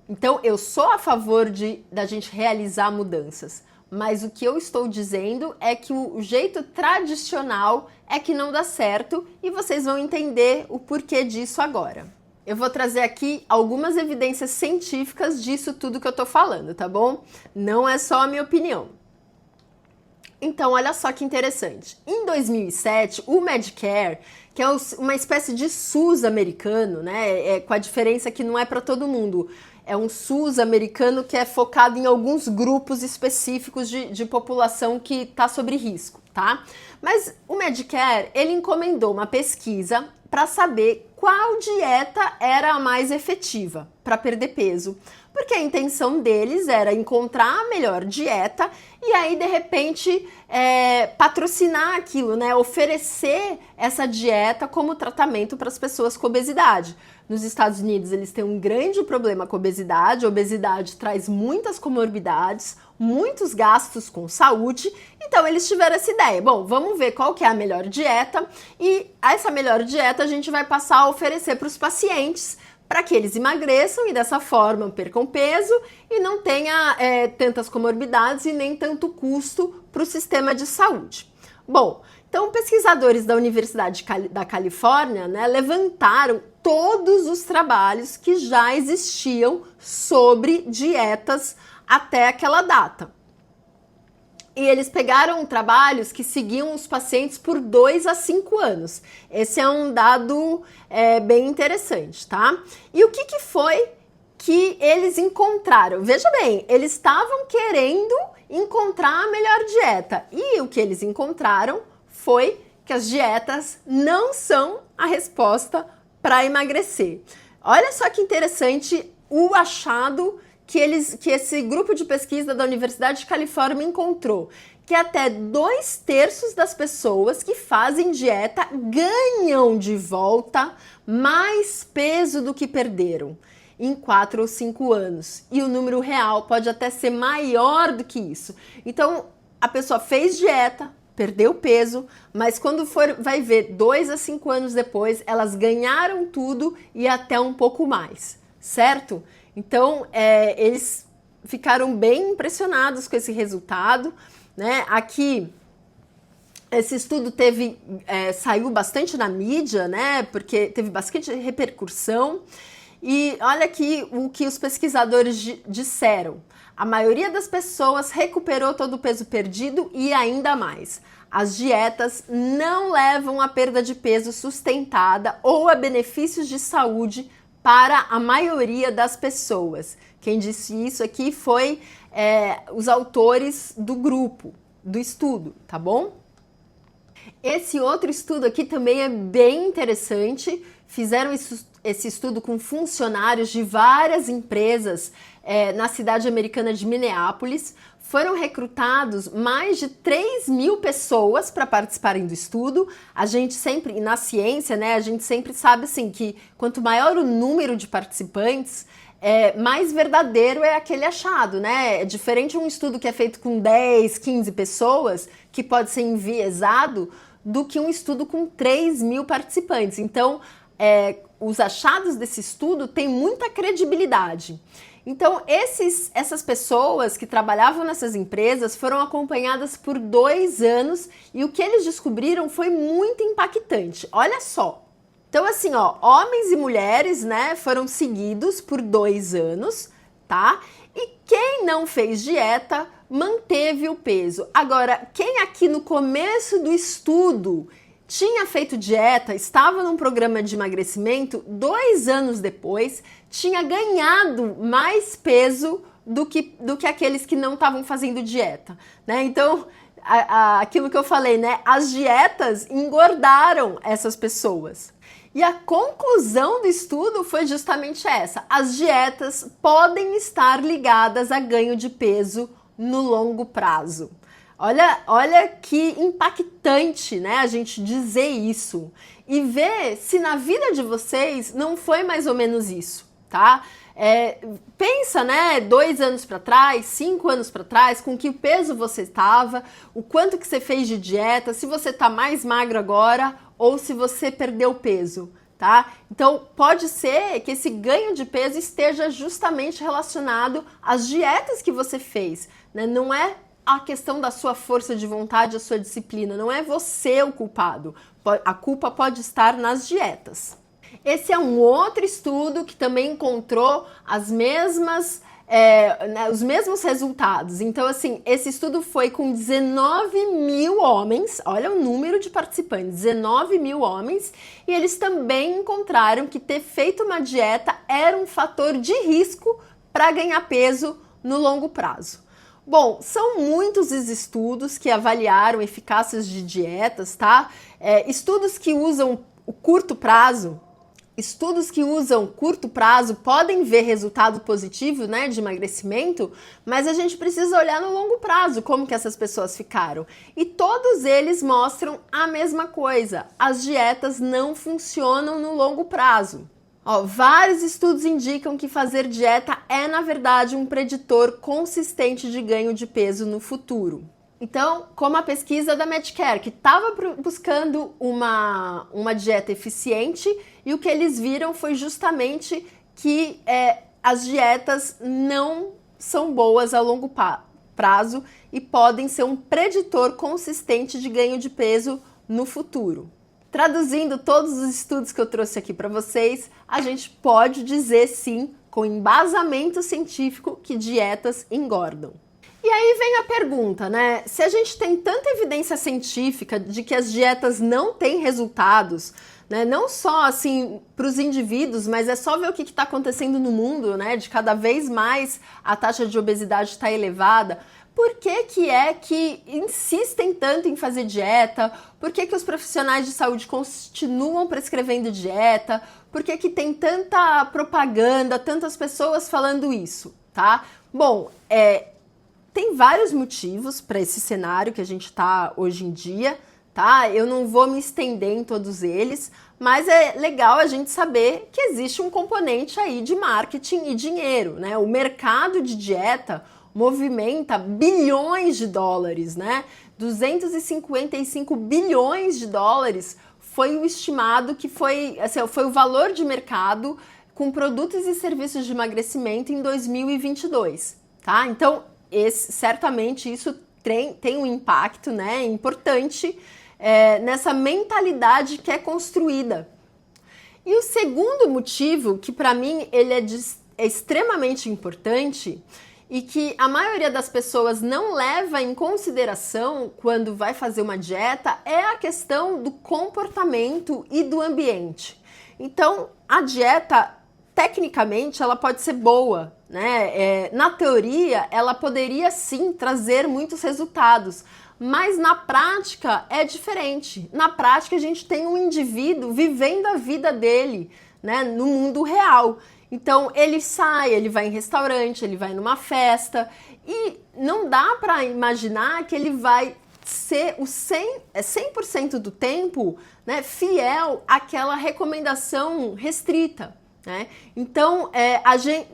Então, eu sou a favor da gente realizar mudanças, mas o que eu estou dizendo é que o jeito tradicional é que não dá certo, e vocês vão entender o porquê disso agora. Eu vou trazer aqui algumas evidências científicas disso tudo que eu tô falando, tá bom? Não é só a minha opinião. Então, olha só que interessante. Em 2007, o Medicare, que é uma espécie de SUS americano, né? Com a diferença que não é para todo mundo. É um SUS americano que é focado em alguns grupos específicos de população que está sob risco, tá? Mas o Medicare, ele encomendou uma pesquisa para saber qual dieta era a mais efetiva para perder peso. Porque a intenção deles era encontrar a melhor dieta e aí, de repente, patrocinar aquilo, né? Oferecer essa dieta como tratamento para as pessoas com obesidade. Nos Estados Unidos, eles têm um grande problema com obesidade. A obesidade traz muitas comorbidades, muitos gastos com saúde. Então, eles tiveram essa ideia. Bom, vamos ver qual que é a melhor dieta e essa melhor dieta a gente vai passar a oferecer para os pacientes para que eles emagreçam e dessa forma percam peso e não tenha tantas comorbidades e nem tanto custo para o sistema de saúde. Bom, então pesquisadores da Universidade da Califórnia, né, levantaram todos os trabalhos que já existiam sobre dietas até aquela data. E eles pegaram trabalhos que seguiam os pacientes por 2 a 5 anos. Esse é um dado bem interessante, tá? E o que foi que eles encontraram? Veja bem, eles estavam querendo encontrar a melhor dieta. E o que eles encontraram foi que as dietas não são a resposta para emagrecer. Olha só que interessante o achado que esse grupo de pesquisa da Universidade de Califórnia encontrou, que até 2/3 das pessoas que fazem dieta ganham de volta mais peso do que perderam em 4 ou 5 anos. E o número real pode até ser maior do que isso. Então, a pessoa fez dieta, perdeu peso, mas quando vai ver 2 a 5 anos depois, elas ganharam tudo e até um pouco mais, certo? Então, eles ficaram bem impressionados com esse resultado, né? Aqui, esse estudo saiu bastante na mídia, né? Porque teve bastante repercussão. E olha aqui o que os pesquisadores disseram. A maioria das pessoas recuperou todo o peso perdido e ainda mais. As dietas não levam a perda de peso sustentada ou a benefícios de saúde para a maioria das pessoas. Quem disse isso aqui foi os autores do grupo, do estudo, tá bom? Esse outro estudo aqui também é bem interessante. Fizeram esse estudo com funcionários de várias empresas na cidade americana de Minneapolis. Foram recrutados mais de 3.000 pessoas para participarem do estudo. A gente sempre, na ciência, né, a gente sempre sabe assim, que quanto maior o número de participantes, mais verdadeiro é aquele achado, né? É diferente um estudo que é feito com 10, 15 pessoas, que pode ser enviesado, do que um estudo com 3.000 participantes. Então, os achados desse estudo têm muita credibilidade. Então, essas pessoas que trabalhavam nessas empresas foram acompanhadas por 2 anos e o que eles descobriram foi muito impactante. Olha só. Então, assim, ó, homens e mulheres, né, foram seguidos por 2 anos, tá? E quem não fez dieta manteve o peso. Agora, quem aqui no começo do estudo tinha feito dieta, estava num programa de emagrecimento, 2 anos depois, tinha ganhado mais peso do que aqueles que não estavam fazendo dieta, né? Então, aquilo que eu falei, né? As dietas engordaram essas pessoas. E a conclusão do estudo foi justamente essa: as dietas podem estar ligadas a ganho de peso no longo prazo. Olha que impactante, né, a gente dizer isso e ver se na vida de vocês não foi mais ou menos isso, tá? Pensa, né, 2 anos para trás, 5 anos para trás, com que peso você estava, o quanto que você fez de dieta, se você tá mais magro agora ou se você perdeu peso, tá? Então, pode ser que esse ganho de peso esteja justamente relacionado às dietas que você fez, né? Não é a questão da sua força de vontade, a sua disciplina, não é você o culpado. A culpa pode estar nas dietas. Esse é um outro estudo que também encontrou os mesmos resultados. Então, assim, esse estudo foi com 19.000 homens, olha o número de participantes, 19.000 homens, e eles também encontraram que ter feito uma dieta era um fator de risco para ganhar peso no longo prazo. Bom, são muitos os estudos que avaliaram eficácias de dietas, tá? Estudos que usam o curto prazo, podem ver resultado positivo, né, de emagrecimento, mas a gente precisa olhar no longo prazo como que essas pessoas ficaram. E todos eles mostram a mesma coisa: as dietas não funcionam no longo prazo. Ó, vários estudos indicam que fazer dieta é, na verdade, um preditor consistente de ganho de peso no futuro. Então, como a pesquisa da Medcare, que estava buscando uma dieta eficiente, e o que eles viram foi justamente que as dietas não são boas a longo prazo e podem ser um preditor consistente de ganho de peso no futuro. Traduzindo todos os estudos que eu trouxe aqui para vocês, a gente pode dizer sim, com embasamento científico, que dietas engordam. E aí vem a pergunta, né? Se a gente tem tanta evidência científica de que as dietas não têm resultados, né? Não só assim para os indivíduos, mas é só ver o que está acontecendo no mundo, né? De cada vez mais a taxa de obesidade está elevada. Por que insistem tanto em fazer dieta? Por que os profissionais de saúde continuam prescrevendo dieta? Por que tem tanta propaganda, tantas pessoas falando isso, tá? Bom, tem vários motivos para esse cenário que a gente está hoje em dia, tá? Eu não vou me estender em todos eles, mas é legal a gente saber que existe um componente aí de marketing e dinheiro, né? O mercado de dieta movimenta bilhões de dólares, né? 255 bilhões de dólares foi o estimado que foi o valor de mercado com produtos e serviços de emagrecimento em 2022, tá? Então, certamente isso tem um impacto, né, importante nessa mentalidade que é construída. E o segundo motivo, que para mim ele é extremamente importante, e que a maioria das pessoas não leva em consideração quando vai fazer uma dieta, é a questão do comportamento e do ambiente. Então, a dieta, tecnicamente, ela pode ser boa, né? Na teoria, ela poderia sim trazer muitos resultados, mas na prática é diferente. Na prática, a gente tem um indivíduo vivendo a vida dele, né, no mundo real. Então, ele sai, ele vai em restaurante, ele vai numa festa, e não dá para imaginar que ele vai ser 100% do tempo, né, fiel àquela recomendação restrita, né? Então,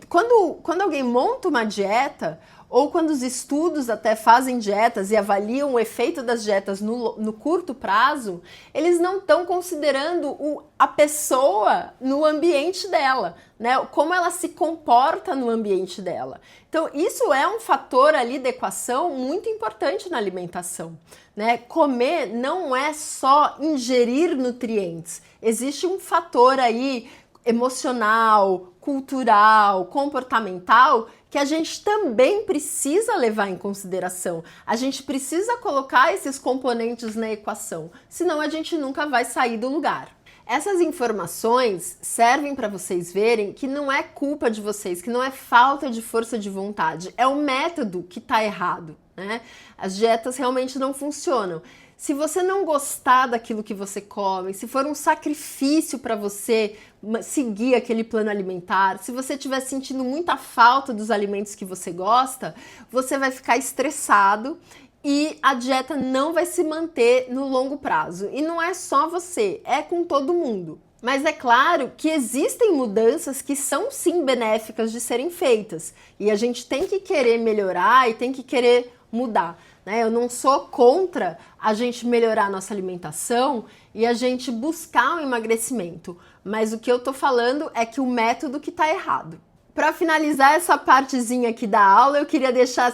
quando alguém monta uma dieta, ou quando os estudos até fazem dietas e avaliam o efeito das dietas no curto prazo, eles não estão considerando a pessoa no ambiente dela, né? Como ela se comporta no ambiente dela. Então, isso é um fator ali da equação muito importante na alimentação, né? Comer não é só ingerir nutrientes, existe um fator aí emocional, cultural, comportamental, que a gente também precisa levar em consideração. A gente precisa colocar esses componentes na equação, senão a gente nunca vai sair do lugar. Essas informações servem para vocês verem que não é culpa de vocês, que não é falta de força de vontade, é o método que está errado, né? As dietas realmente não funcionam. Se você não gostar daquilo que você come, se for um sacrifício para você seguir aquele plano alimentar, se você estiver sentindo muita falta dos alimentos que você gosta, você vai ficar estressado e a dieta não vai se manter no longo prazo. E não é só você, é com todo mundo. Mas é claro que existem mudanças que são sim benéficas de serem feitas. E a gente tem que querer melhorar e tem que querer mudar. Eu não sou contra a gente melhorar a nossa alimentação e a gente buscar um emagrecimento, mas o que eu tô falando é que o método que tá errado. Para finalizar essa partezinha aqui da aula, eu queria deixar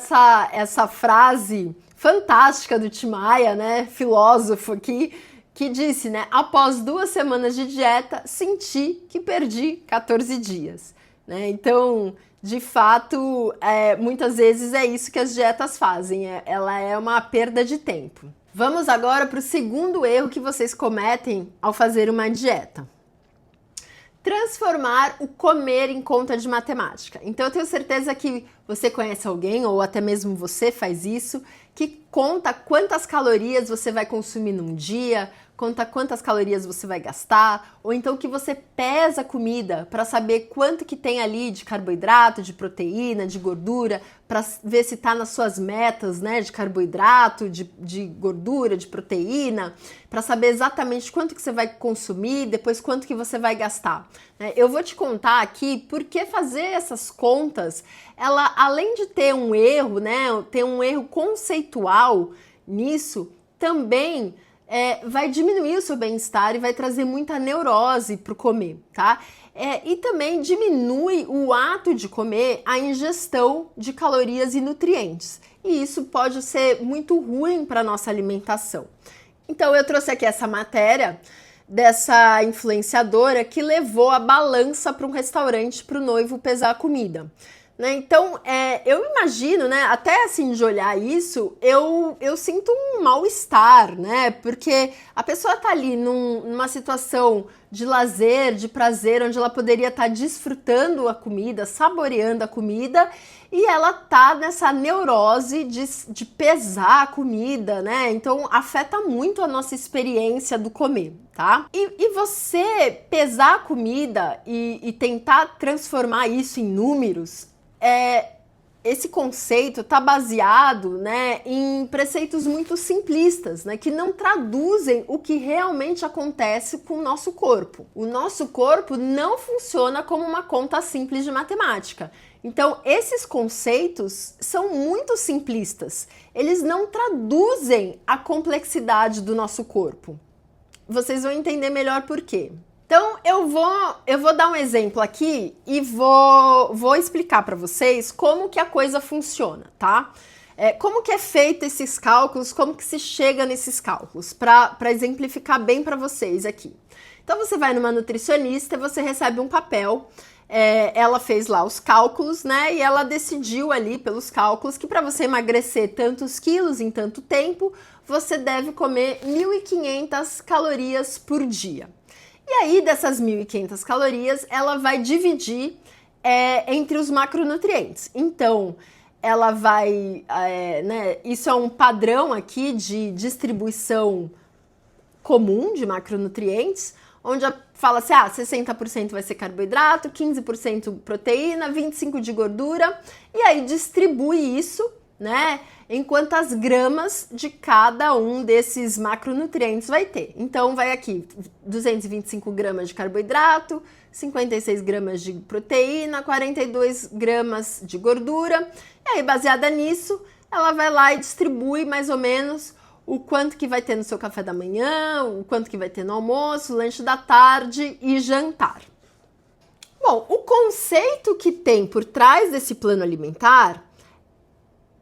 essa frase fantástica do Tim Maia, né, filósofo aqui, que disse, né, após 2 semanas de dieta, senti que perdi 14 dias. Né? Então, de fato, muitas vezes é isso que as dietas fazem, ela é uma perda de tempo. Vamos agora para o segundo erro que vocês cometem ao fazer uma dieta. Transformar o comer em conta de matemática. Então eu tenho certeza que você conhece alguém, ou até mesmo você faz isso, que conta quantas calorias você vai consumir num dia, conta quantas calorias você vai gastar, ou então que você pesa a comida para saber quanto que tem ali de carboidrato, de proteína, de gordura, para ver se está nas suas metas, né, de carboidrato, de gordura, de proteína, para saber exatamente quanto que você vai consumir, depois quanto que você vai gastar. Eu vou te contar aqui porque fazer essas contas, ela, além de ter um erro, né, ter um erro conceitual nisso, também vai diminuir o seu bem-estar e vai trazer muita neurose para o comer, tá? E também diminui o ato de comer, a ingestão de calorias e nutrientes. E isso pode ser muito ruim para a nossa alimentação. Então eu trouxe aqui essa matéria dessa influenciadora que levou a balança para um restaurante para o noivo pesar a comida. Então, eu imagino, né, até assim de olhar isso, eu sinto um mal-estar, né, porque a pessoa tá ali numa situação de lazer, de prazer, onde ela poderia estar desfrutando a comida, saboreando a comida, e ela tá nessa neurose de pesar a comida, né, então afeta muito a nossa experiência do comer, tá? E você pesar a comida e tentar transformar isso em números, esse conceito está baseado, né, em preceitos muito simplistas, né, que não traduzem o que realmente acontece com o nosso corpo. O nosso corpo não funciona como uma conta simples de matemática. Então, esses conceitos são muito simplistas. Eles não traduzem a complexidade do nosso corpo. Vocês vão entender melhor por quê. Então, eu vou dar um exemplo aqui e vou explicar para vocês como que a coisa funciona, tá? Como que é feito esses cálculos, como que se chega nesses cálculos, para exemplificar bem para vocês aqui. Então, você vai numa nutricionista e você recebe um papel, ela fez lá os cálculos, né? E ela decidiu ali pelos cálculos que para você emagrecer tantos quilos em tanto tempo, você deve comer 1.500 calorias por dia. E aí, dessas 1.500 calorias, ela vai dividir entre os macronutrientes. Então, ela vai, né, isso é um padrão aqui de distribuição comum de macronutrientes, onde fala assim, 60% vai ser carboidrato, 15% proteína, 25% de gordura, e aí distribui isso, né, em quantas gramas de cada um desses macronutrientes vai ter. Então, vai aqui 225 gramas de carboidrato, 56 gramas de proteína, 42 gramas de gordura. E aí, baseada nisso, ela vai lá e distribui mais ou menos o quanto que vai ter no seu café da manhã, o quanto que vai ter no almoço, lanche da tarde e jantar. Bom, o conceito que tem por trás desse plano alimentar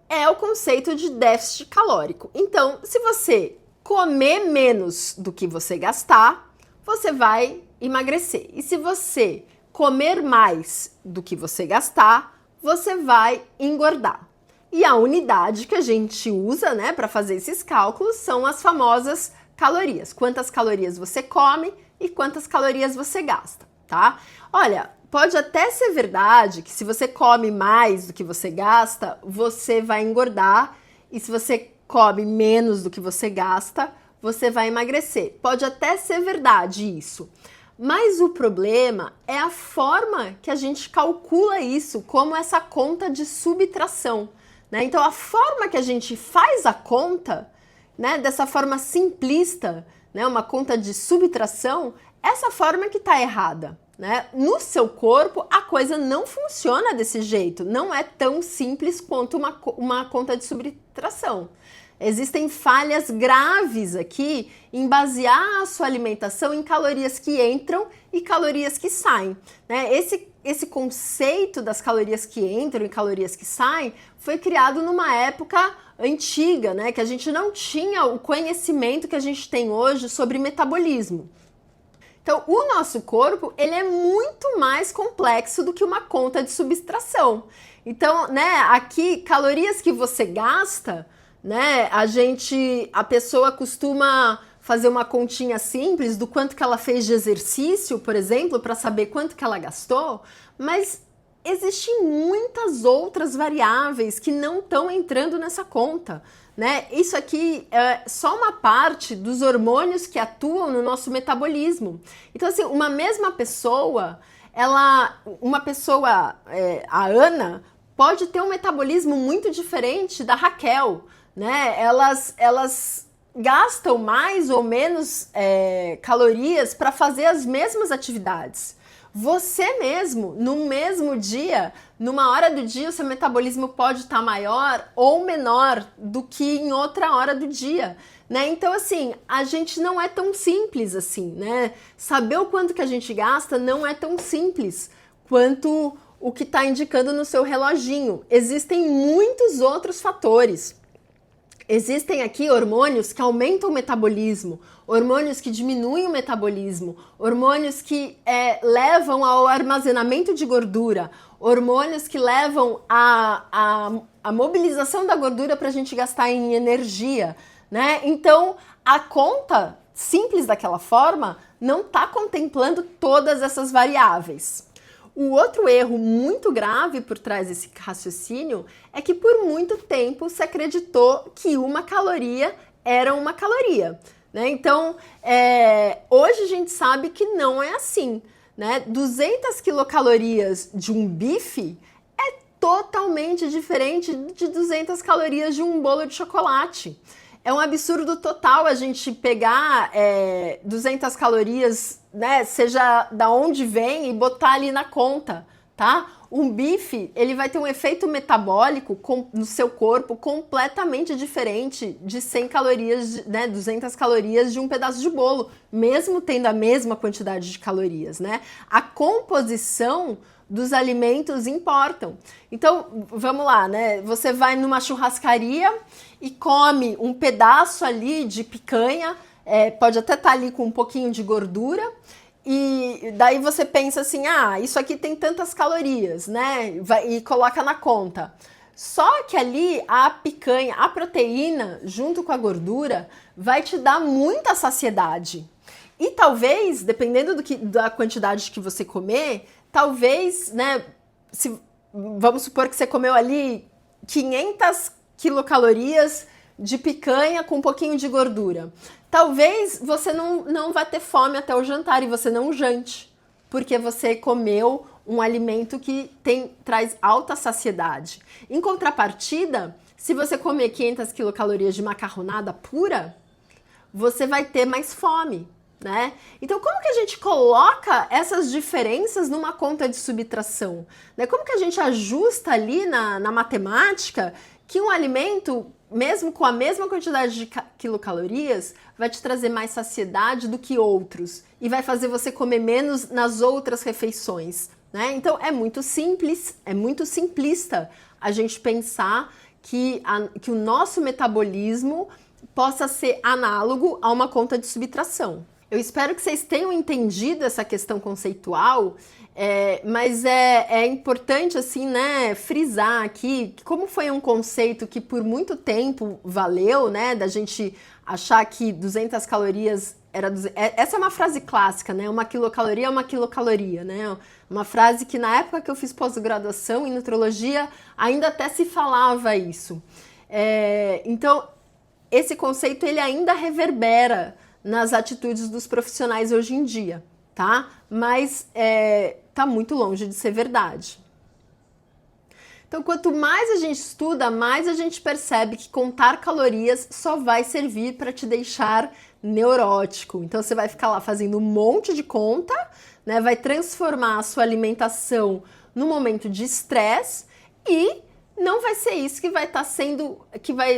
é o conceito de déficit calórico. Então, se você comer menos do que você gastar, você vai emagrecer. E se você comer mais do que você gastar, você vai engordar. E a unidade que a gente usa, né, para fazer esses cálculos são as famosas calorias. Quantas calorias você come e quantas calorias você gasta, tá? Olha, pode até ser verdade que se você come mais do que você gasta, você vai engordar. E se você come menos do que você gasta, você vai emagrecer. Pode até ser verdade isso. Mas o problema é a forma que a gente calcula isso, como essa conta de subtração, né? Então, a forma que a gente faz a conta, né, dessa forma simplista, né, uma conta de subtração, essa forma que está errada, né? No seu corpo, a coisa não funciona desse jeito, não é tão simples quanto uma conta de subtração. Existem falhas graves aqui em basear a sua alimentação em calorias que entram e calorias que saem, né? Esse conceito das calorias que entram e calorias que saem foi criado numa época antiga, né? Que a gente não tinha o conhecimento que a gente tem hoje sobre metabolismo. Então, o nosso corpo, ele é muito mais complexo do que uma conta de subtração. Então, né, aqui, calorias que você gasta, né, a pessoa costuma fazer uma continha simples do quanto que ela fez de exercício, por exemplo, para saber quanto que ela gastou, mas existem muitas outras variáveis que não estão entrando nessa conta, né? Isso aqui é só uma parte dos hormônios que atuam no nosso metabolismo. Então, assim, uma mesma pessoa, a Ana, pode ter um metabolismo muito diferente da Raquel, né? Elas gastam mais ou menos calorias para fazer as mesmas atividades. Você mesmo, no mesmo dia, numa hora do dia, o seu metabolismo pode estar maior ou menor do que em outra hora do dia, né? Então, assim, a gente não é tão simples assim, né? Saber o quanto que a gente gasta não é tão simples quanto o que está indicando no seu reloginho. Existem muitos outros fatores. Existem aqui hormônios que aumentam o metabolismo, hormônios que diminuem o metabolismo, hormônios que levam ao armazenamento de gordura, hormônios que levam à mobilização da gordura para a gente gastar em energia, né? Então, a conta simples daquela forma não está contemplando todas essas variáveis. O outro erro muito grave por trás desse raciocínio é que por muito tempo se acreditou que uma caloria era uma caloria, né? Então, hoje a gente sabe que não é assim, né? 200 quilocalorias de um bife é totalmente diferente de 200 calorias de um bolo de chocolate. É um absurdo total a gente pegar 200 calorias, né, seja da onde vem, e botar ali na conta, tá? Um bife, ele vai ter um efeito metabólico no seu corpo completamente diferente de 100 calorias, né, 200 calorias de um pedaço de bolo, mesmo tendo a mesma quantidade de calorias, né? A composição dos alimentos importam. Então, vamos lá, né? Você vai numa churrascaria e come um pedaço ali de picanha, pode até estar ali com um pouquinho de gordura, e daí você pensa assim, isso aqui tem tantas calorias, né? E coloca na conta. Só que ali a picanha, a proteína, junto com a gordura, vai te dar muita saciedade. E talvez, dependendo da quantidade que você comer, talvez, né, vamos supor que você comeu ali 500 quilocalorias de picanha com um pouquinho de gordura. Talvez você não vá ter fome até o jantar e você não jante, porque você comeu um alimento que traz alta saciedade. Em contrapartida, se você comer 500 quilocalorias de macarronada pura, você vai ter mais fome, né? Então, como que a gente coloca essas diferenças numa conta de subtração? Né? Como que a gente ajusta ali na matemática que um alimento, mesmo com a mesma quantidade de quilocalorias, vai te trazer mais saciedade do que outros e vai fazer você comer menos nas outras refeições, né? Então, é muito simples, é muito simplista a gente pensar que o nosso metabolismo possa ser análogo a uma conta de subtração. Eu espero que vocês tenham entendido essa questão conceitual, mas é importante, assim, né, frisar aqui que como foi um conceito que por muito tempo valeu, né, da gente achar que 200 calorias era... Essa é uma frase clássica, né, uma quilocaloria é uma quilocaloria, né, uma frase que na época que eu fiz pós-graduação em nutrologia ainda até se falava isso. Então, esse conceito ele ainda reverbera nas atitudes dos profissionais hoje em dia, tá? Mas tá muito longe de ser verdade. Então, quanto mais a gente estuda, mais a gente percebe que contar calorias só vai servir para te deixar neurótico. Então, você vai ficar lá fazendo um monte de conta, né? Vai transformar a sua alimentação num momento de estresse e não vai ser isso que vai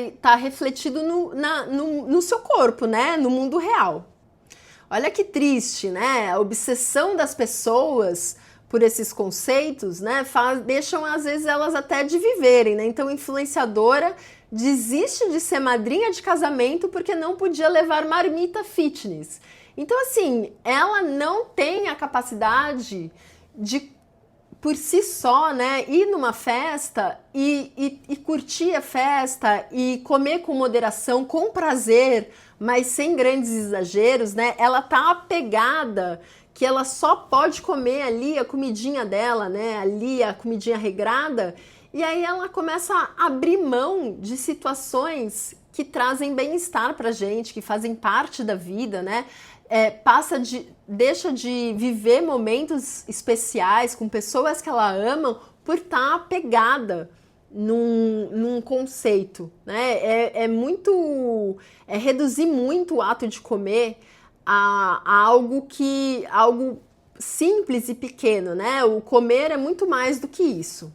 estar refletido no seu corpo, né? No mundo real. Olha que triste, né? A obsessão das pessoas por esses conceitos, né? Deixam, às vezes, elas até de viverem, né? Então, influenciadora desiste de ser madrinha de casamento porque não podia levar marmita fitness. Então, assim, ela não tem a capacidade de, por si só, né, ir numa festa e curtir a festa e comer com moderação, com prazer, mas sem grandes exageros, né? Ela tá apegada que ela só pode comer ali a comidinha dela, né? Ali a comidinha regrada, e aí ela começa a abrir mão de situações que trazem bem-estar pra gente, que fazem parte da vida, né? Deixa de viver momentos especiais com pessoas que ela ama por estar apegada num conceito, né? É reduzir muito o ato de comer a algo simples e pequeno, né? O comer é muito mais do que isso.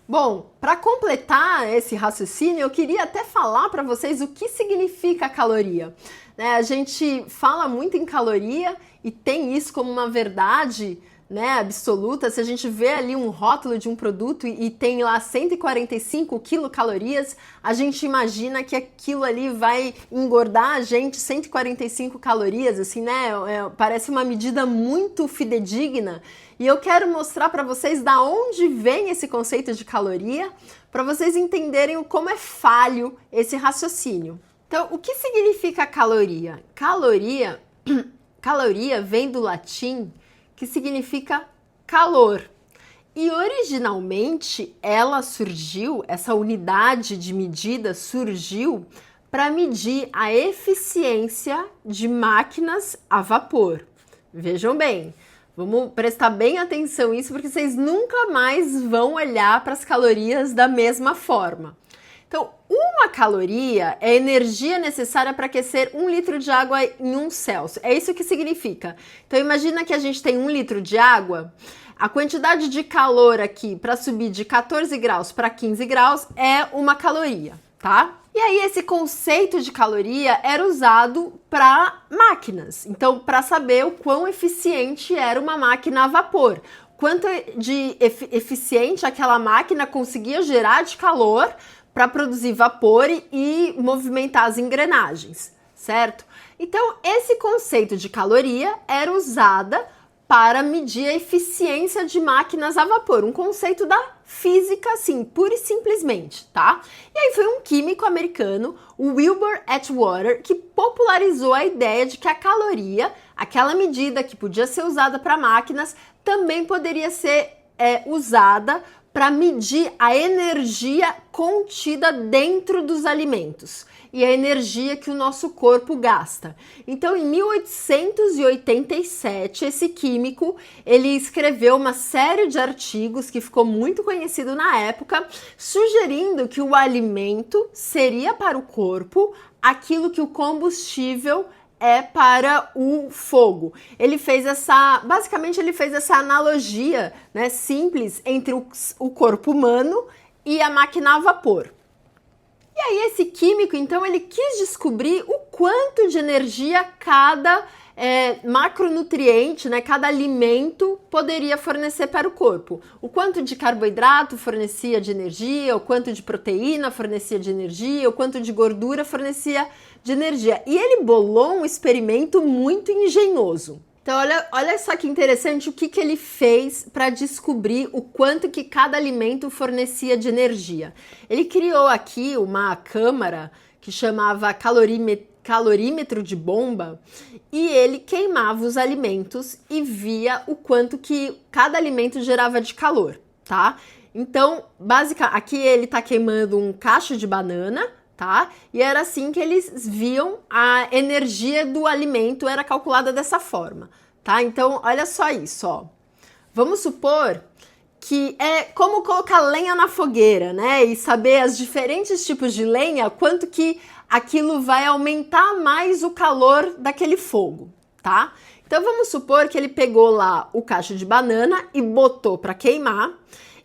Bom, para completar esse raciocínio, eu queria até falar para vocês o que significa caloria. A gente fala muito em caloria e tem isso como uma verdade, né, absoluta. Se a gente vê ali um rótulo de um produto e tem lá 145 quilocalorias, a gente imagina que aquilo ali vai engordar a gente 145 calorias, assim, né? Parece uma medida muito fidedigna. E eu quero mostrar para vocês da onde vem esse conceito de caloria, para vocês entenderem como é falho esse raciocínio. Então, o que significa caloria? Caloria vem do latim, que significa calor. E originalmente essa unidade de medida surgiu para medir a eficiência de máquinas a vapor. Vejam bem, vamos prestar bem atenção nisso, porque vocês nunca mais vão olhar para as calorias da mesma forma. Então, uma caloria é a energia necessária para aquecer 1 litro de água em 1 Celsius. É isso que significa. Então, imagina que a gente tem 1 litro de água, a quantidade de calor aqui para subir de 14 graus para 15 graus é 1 caloria, tá? E aí, esse conceito de caloria era usado para máquinas. Então, para saber o quão eficiente era uma máquina a vapor, quanto de eficiente aquela máquina conseguia gerar de calor para produzir vapor e movimentar as engrenagens, certo? Então, esse conceito de caloria era usada para medir a eficiência de máquinas a vapor, um conceito da física, assim, pura e simplesmente, tá? E aí foi um químico americano, o Wilbur Atwater, que popularizou a ideia de que a caloria, aquela medida que podia ser usada para máquinas, também poderia ser é usada para medir a energia contida dentro dos alimentos e a energia que o nosso corpo gasta. Então, em 1887, esse químico, ele escreveu uma série de artigos que ficou muito conhecido na época, sugerindo que o alimento seria para o corpo aquilo que o combustível é para o fogo. Basicamente ele fez essa analogia, né, simples entre o corpo humano e a máquina a vapor. E aí esse químico, então, ele quis descobrir o quanto de energia cada macronutriente, né, cada alimento poderia fornecer para o corpo. O quanto de carboidrato fornecia de energia, o quanto de proteína fornecia de energia, o quanto de gordura fornecia de energia. E ele bolou um experimento muito engenhoso. Então, olha só que interessante o que ele fez para descobrir o quanto que cada alimento fornecia de energia. Ele criou aqui uma câmara que chamava calorímetro de bomba, e ele queimava os alimentos e via o quanto que cada alimento gerava de calor, tá? Então, aqui ele tá queimando um cacho de banana, tá? E era assim que eles viam a energia do alimento, era calculada dessa forma, tá? Então, olha só isso, ó. Vamos supor que é como colocar lenha na fogueira, né? E saber os diferentes tipos de lenha, quanto que aquilo vai aumentar mais o calor daquele fogo, tá? Então, vamos supor que ele pegou lá o cacho de banana e botou para queimar.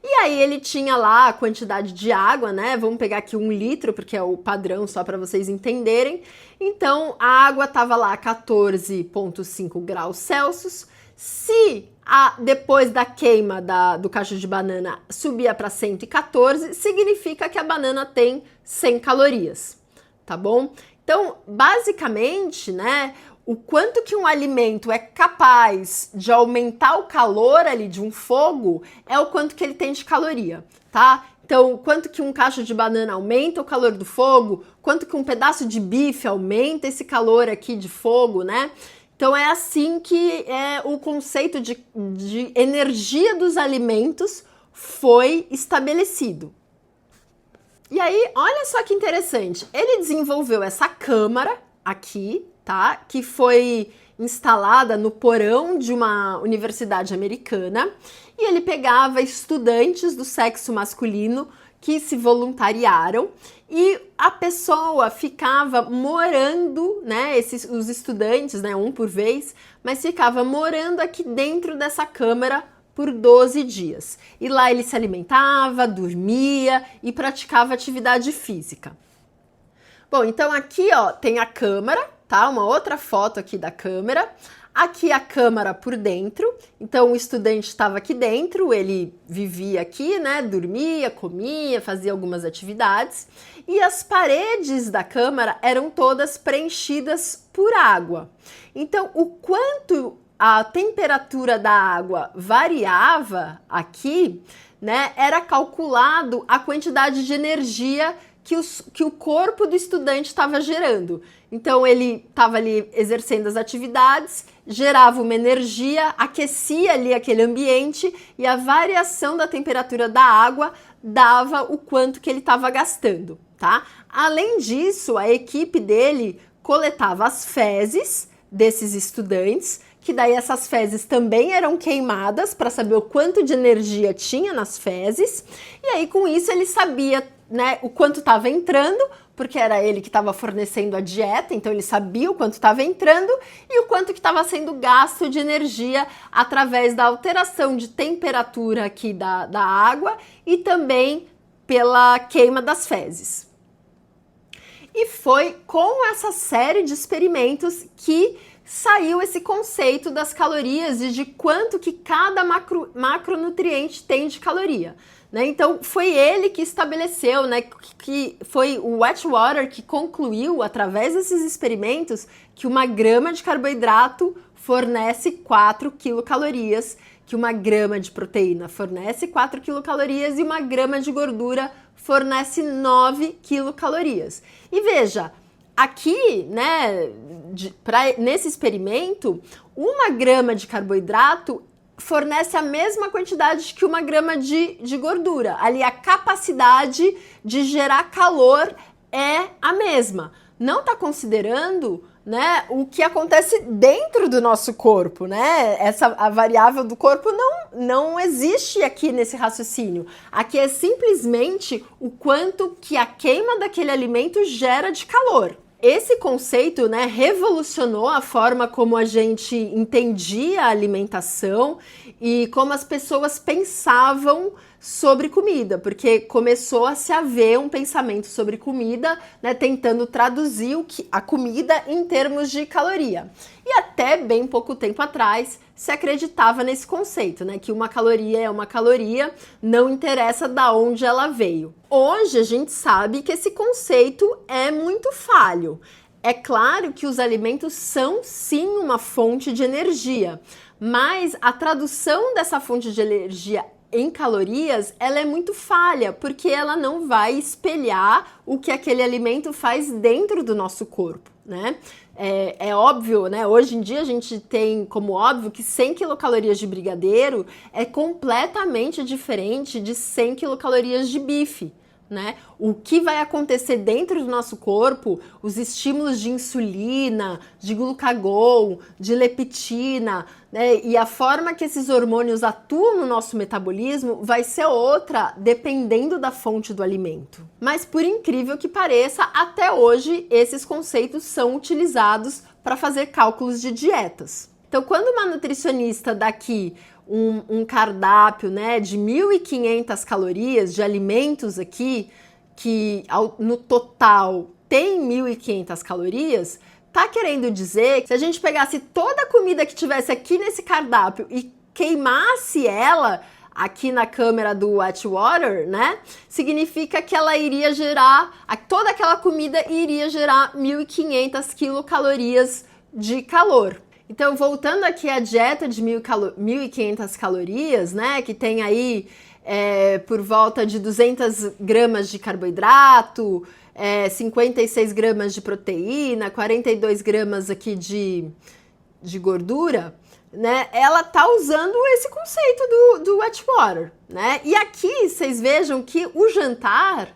E aí ele tinha lá a quantidade de água, né? Vamos pegar aqui 1 litro, porque é o padrão, só para vocês entenderem. Então, a água estava lá a 14,5 graus Celsius. Se depois da queima do cacho de banana subia para 114, significa que a banana tem 100 calorias, tá bom? Então, basicamente, né, o quanto que um alimento é capaz de aumentar o calor ali de um fogo é o quanto que ele tem de caloria, tá? Então, quanto que um cacho de banana aumenta o calor do fogo, quanto que um pedaço de bife aumenta esse calor aqui de fogo, né? Então, é assim que o conceito de energia dos alimentos foi estabelecido. E aí, olha só que interessante, ele desenvolveu essa câmara aqui, tá? Que foi instalada no porão de uma universidade americana, e ele pegava estudantes do sexo masculino que se voluntariaram, e a pessoa ficava morando, né, os estudantes, né, um por vez, mas ficava morando aqui dentro dessa câmara por 12 dias. E lá ele se alimentava, dormia e praticava atividade física. Bom, então aqui, ó, tem a câmara, tá? Uma outra foto aqui da câmara. Aqui a câmara por dentro. Então o estudante estava aqui dentro, ele vivia aqui, né? Dormia, comia, fazia algumas atividades. E as paredes da câmara eram todas preenchidas por água. Então, o quanto a temperatura da água variava aqui, né? Era calculado a quantidade de energia que o corpo do estudante estava gerando. Então, ele estava ali exercendo as atividades, gerava uma energia, aquecia ali aquele ambiente, e a variação da temperatura da água dava o quanto que ele estava gastando, tá? Além disso, a equipe dele coletava as fezes desses estudantes, que daí essas fezes também eram queimadas para saber o quanto de energia tinha nas fezes, e aí com isso ele sabia, né, o quanto estava entrando, porque era ele que estava fornecendo a dieta, então ele sabia o quanto estava entrando e o quanto que estava sendo gasto de energia através da alteração de temperatura aqui da água e também pela queima das fezes. E foi com essa série de experimentos que saiu esse conceito das calorias e de quanto que cada macronutriente tem de caloria. Né? Então, foi ele que estabeleceu, né, que foi o Atwater que concluiu, através desses experimentos, que 1 grama de carboidrato fornece 4 quilocalorias, que 1 grama de proteína fornece 4 quilocalorias e 1 grama de gordura fornece 9 quilocalorias. E veja, aqui, né, nesse experimento, 1 grama de carboidrato fornece a mesma quantidade que 1 grama de gordura. Ali a capacidade de gerar calor é a mesma. Não está considerando, né, o que acontece dentro do nosso corpo, né? A variável do corpo não existe aqui nesse raciocínio. Aqui é simplesmente o quanto que a queima daquele alimento gera de calor. Esse conceito, né, revolucionou a forma como a gente entendia a alimentação e como as pessoas pensavam sobre comida, porque começou a se haver um pensamento sobre comida, né, tentando traduzir a comida em termos de caloria. E até bem pouco tempo atrás se acreditava nesse conceito, né, que 1 caloria é 1 caloria, não interessa de onde ela veio. Hoje a gente sabe que esse conceito é muito falho. É claro que os alimentos são sim uma fonte de energia, mas a tradução dessa fonte de energia em calorias, ela é muito falha, porque ela não vai espelhar o que aquele alimento faz dentro do nosso corpo, né? É óbvio, né? Hoje em dia a gente tem como óbvio que 100 quilocalorias de brigadeiro é completamente diferente de 100 quilocalorias de bife, né? O que vai acontecer dentro do nosso corpo, os estímulos de insulina, de glucagon, de leptina, né? E a forma que esses hormônios atuam no nosso metabolismo vai ser outra, dependendo da fonte do alimento. Mas por incrível que pareça, até hoje esses conceitos são utilizados para fazer cálculos de dietas. Então, quando uma nutricionista dá aqui um cardápio, né, de 1.500 calorias de alimentos aqui, que no total tem 1.500 calorias, tá querendo dizer que se a gente pegasse toda a comida que tivesse aqui nesse cardápio e queimasse ela aqui na câmera do Watchwater, né, significa que ela iria gerar, toda aquela comida iria gerar 1.500 quilocalorias de calor. Então, voltando aqui à dieta de 1.500 calorias, né, que tem aí por volta de 200 gramas de carboidrato, 56 gramas de proteína, 42 gramas aqui de gordura, né, ela tá usando esse conceito do Watchwater, né? E aqui vocês vejam que o jantar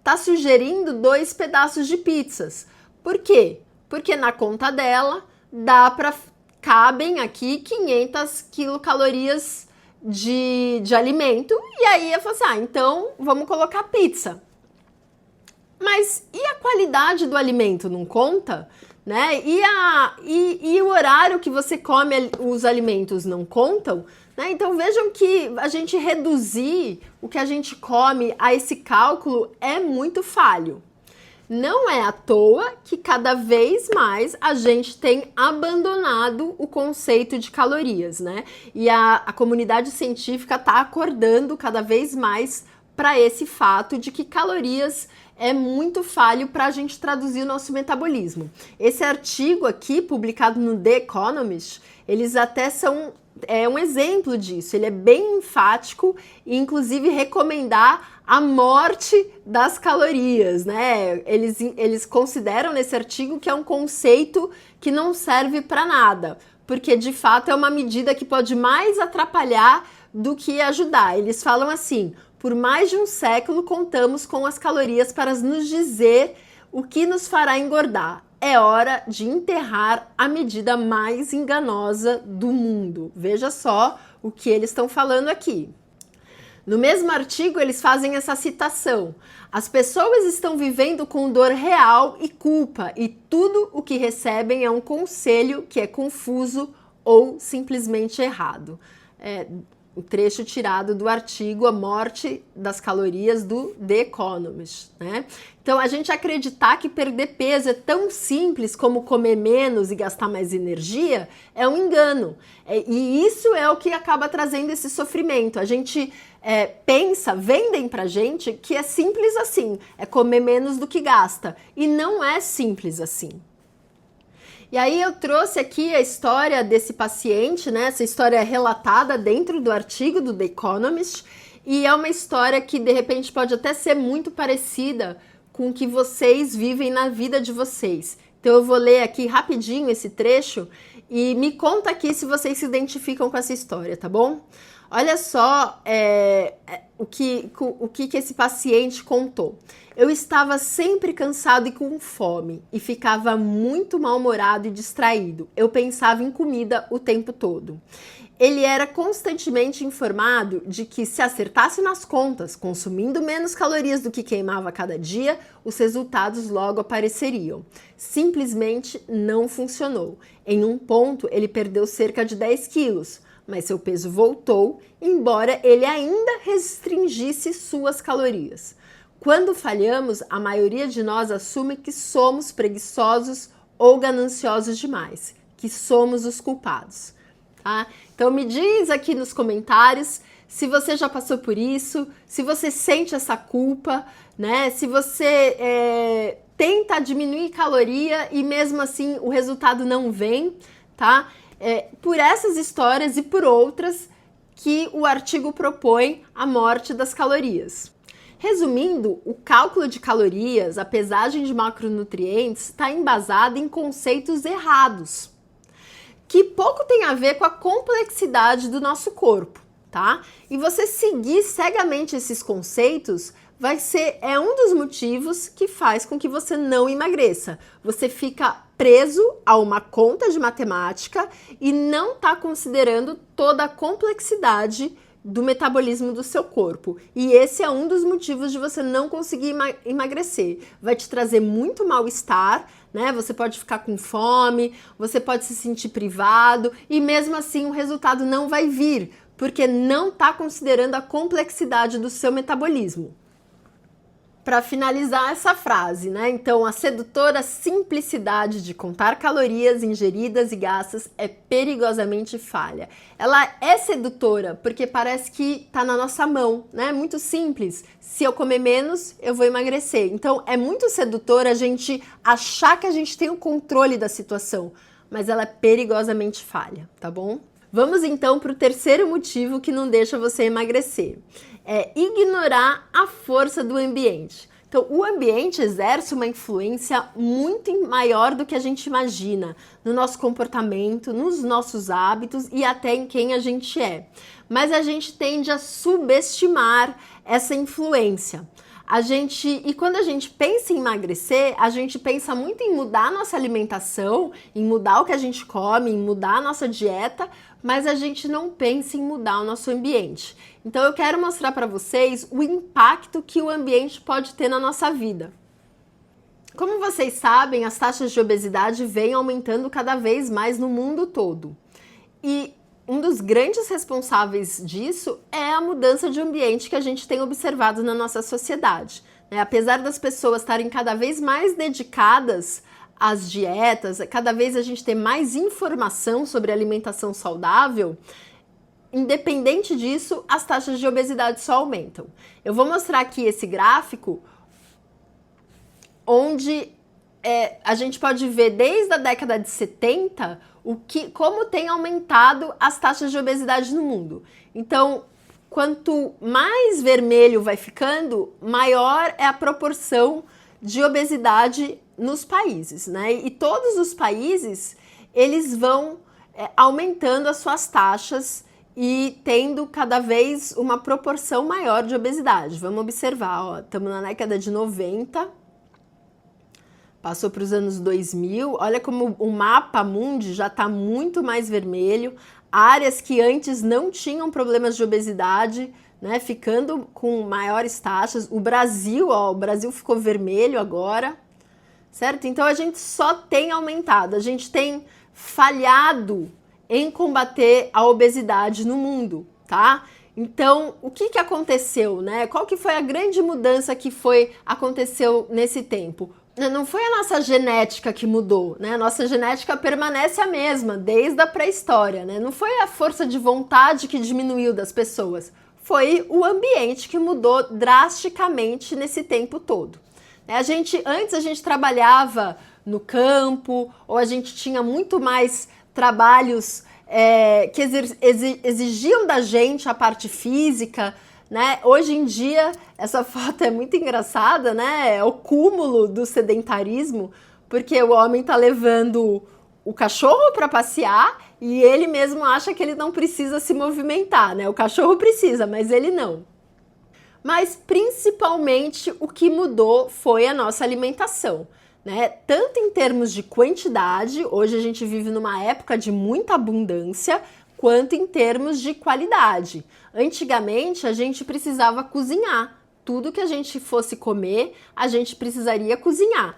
tá sugerindo 2 pedaços de pizzas. Por quê? Porque na conta dela cabem aqui 500 quilocalorias de alimento, e aí eu falo assim, então vamos colocar pizza. Mas e a qualidade do alimento não conta? Né? E o horário que você come os alimentos não contam? Né? Então vejam que a gente reduzir o que a gente come a esse cálculo é muito falho. Não é à toa que cada vez mais a gente tem abandonado o conceito de calorias, né? E a comunidade científica está acordando cada vez mais para esse fato de que calorias é muito falho para a gente traduzir o nosso metabolismo. Esse artigo aqui, publicado no The Economist, eles até são um exemplo disso. Ele é bem enfático e, inclusive, recomendar a morte das calorias, né? Eles consideram nesse artigo que é um conceito que não serve para nada, porque, de fato, é uma medida que pode mais atrapalhar do que ajudar. Eles falam assim: por mais de um século contamos com as calorias para nos dizer o que nos fará engordar. É hora de enterrar a medida mais enganosa do mundo. Veja só o que eles estão falando aqui. No mesmo artigo, eles fazem essa citação: as pessoas estão vivendo com dor real e culpa, e tudo o que recebem é um conselho que é confuso ou simplesmente errado. O trecho tirado do artigo A Morte das Calorias do The Economist, né? Então, a gente acreditar que perder peso é tão simples como comer menos e gastar mais energia é um engano. E isso é o que acaba trazendo esse sofrimento. A gente vendem pra gente que é simples assim, é comer menos do que gasta. E não é simples assim. E aí eu trouxe aqui a história desse paciente, né? Essa história é relatada dentro do artigo do The Economist, e é uma história que de repente pode até ser muito parecida com o que vocês vivem na vida de vocês. Então eu vou ler aqui rapidinho esse trecho e me conta aqui se vocês se identificam com essa história, tá bom? Olha só o que esse paciente contou. Eu estava sempre cansado e com fome e ficava muito mal-humorado e distraído. Eu pensava em comida o tempo todo. Ele era constantemente informado de que se acertasse nas contas, consumindo menos calorias do que queimava cada dia, os resultados logo apareceriam. Simplesmente não funcionou. Em um ponto, ele perdeu cerca de 10 quilos, mas seu peso voltou, embora ele ainda restringisse suas calorias. Quando falhamos, a maioria de nós assume que somos preguiçosos ou gananciosos demais, que somos os culpados. Tá? Então me diz aqui nos comentários se você já passou por isso, se você sente essa culpa, né? Se você tenta diminuir caloria e mesmo assim o resultado não vem, tá? Por essas histórias e por outras que o artigo propõe a morte das calorias. Resumindo, o cálculo de calorias, a pesagem de macronutrientes, está embasada em conceitos errados, que pouco tem a ver com a complexidade do nosso corpo, tá? E você seguir cegamente esses conceitos é um dos motivos que faz com que você não emagreça. Você fica preso a uma conta de matemática e não está considerando toda a complexidade do metabolismo do seu corpo. E esse é um dos motivos de você não conseguir emagrecer. Vai te trazer muito mal-estar, né? Você pode ficar com fome, você pode se sentir privado e mesmo assim o resultado não vai vir, porque não está considerando a complexidade do seu metabolismo. Para finalizar essa frase, né? Então, a sedutora simplicidade de contar calorias ingeridas e gastas é perigosamente falha. Ela é sedutora porque parece que tá na nossa mão, né? Muito simples. Se eu comer menos, eu vou emagrecer. Então, é muito sedutora a gente achar que a gente tem o controle da situação, mas ela é perigosamente falha, tá bom? Vamos então para o terceiro motivo que não deixa você emagrecer. É ignorar a força do ambiente. Então, o ambiente exerce uma influência muito maior do que a gente imagina no nosso comportamento, nos nossos hábitos e até em quem a gente é. Mas a gente tende a subestimar essa influência. E quando a gente pensa em emagrecer, a gente pensa muito em mudar a nossa alimentação, em mudar o que a gente come, em mudar a nossa dieta, mas a gente não pensa em mudar o nosso ambiente. Então eu quero mostrar para vocês o impacto que o ambiente pode ter na nossa vida. Como vocês sabem, as taxas de obesidade vêm aumentando cada vez mais no mundo todo. E um dos grandes responsáveis disso é a mudança de ambiente que a gente tem observado na nossa sociedade, né? Apesar das pessoas estarem cada vez mais dedicadas às dietas, cada vez a gente tem mais informação sobre alimentação saudável, independente disso, as taxas de obesidade só aumentam. Eu vou mostrar aqui esse gráfico onde a gente pode ver desde a década de 70 como tem aumentado as taxas de obesidade no mundo. Então, quanto mais vermelho vai ficando, maior é a proporção de obesidade nos países, né? E todos os países, eles vão aumentando as suas taxas e tendo cada vez uma proporção maior de obesidade. Vamos observar, ó, estamos na década de 90, passou para os anos 2000, olha como o mapa mundi já está muito mais vermelho, áreas que antes não tinham problemas de obesidade, né, ficando com maiores taxas. O Brasil ficou vermelho agora, certo? Então a gente só tem aumentado, a gente tem falhado em combater a obesidade no mundo, tá? Então, o que aconteceu, né? Qual que foi a grande mudança que aconteceu nesse tempo? Não foi a nossa genética que mudou, né? A nossa genética permanece a mesma desde a pré-história, né? Não foi a força de vontade que diminuiu das pessoas, foi o ambiente que mudou drasticamente nesse tempo todo. Antes a gente trabalhava no campo, ou a gente tinha muito mais trabalhos que exigiam da gente a parte física, né? Hoje em dia, essa foto é muito engraçada, né? É o cúmulo do sedentarismo, porque o homem está levando o cachorro para passear e ele mesmo acha que ele não precisa se movimentar, né? O cachorro precisa, mas ele não. Mas principalmente o que mudou foi a nossa alimentação, né? Tanto em termos de quantidade, hoje a gente vive numa época de muita abundância, quanto em termos de qualidade. Antigamente a gente precisava cozinhar. Tudo que a gente fosse comer, a gente precisaria cozinhar.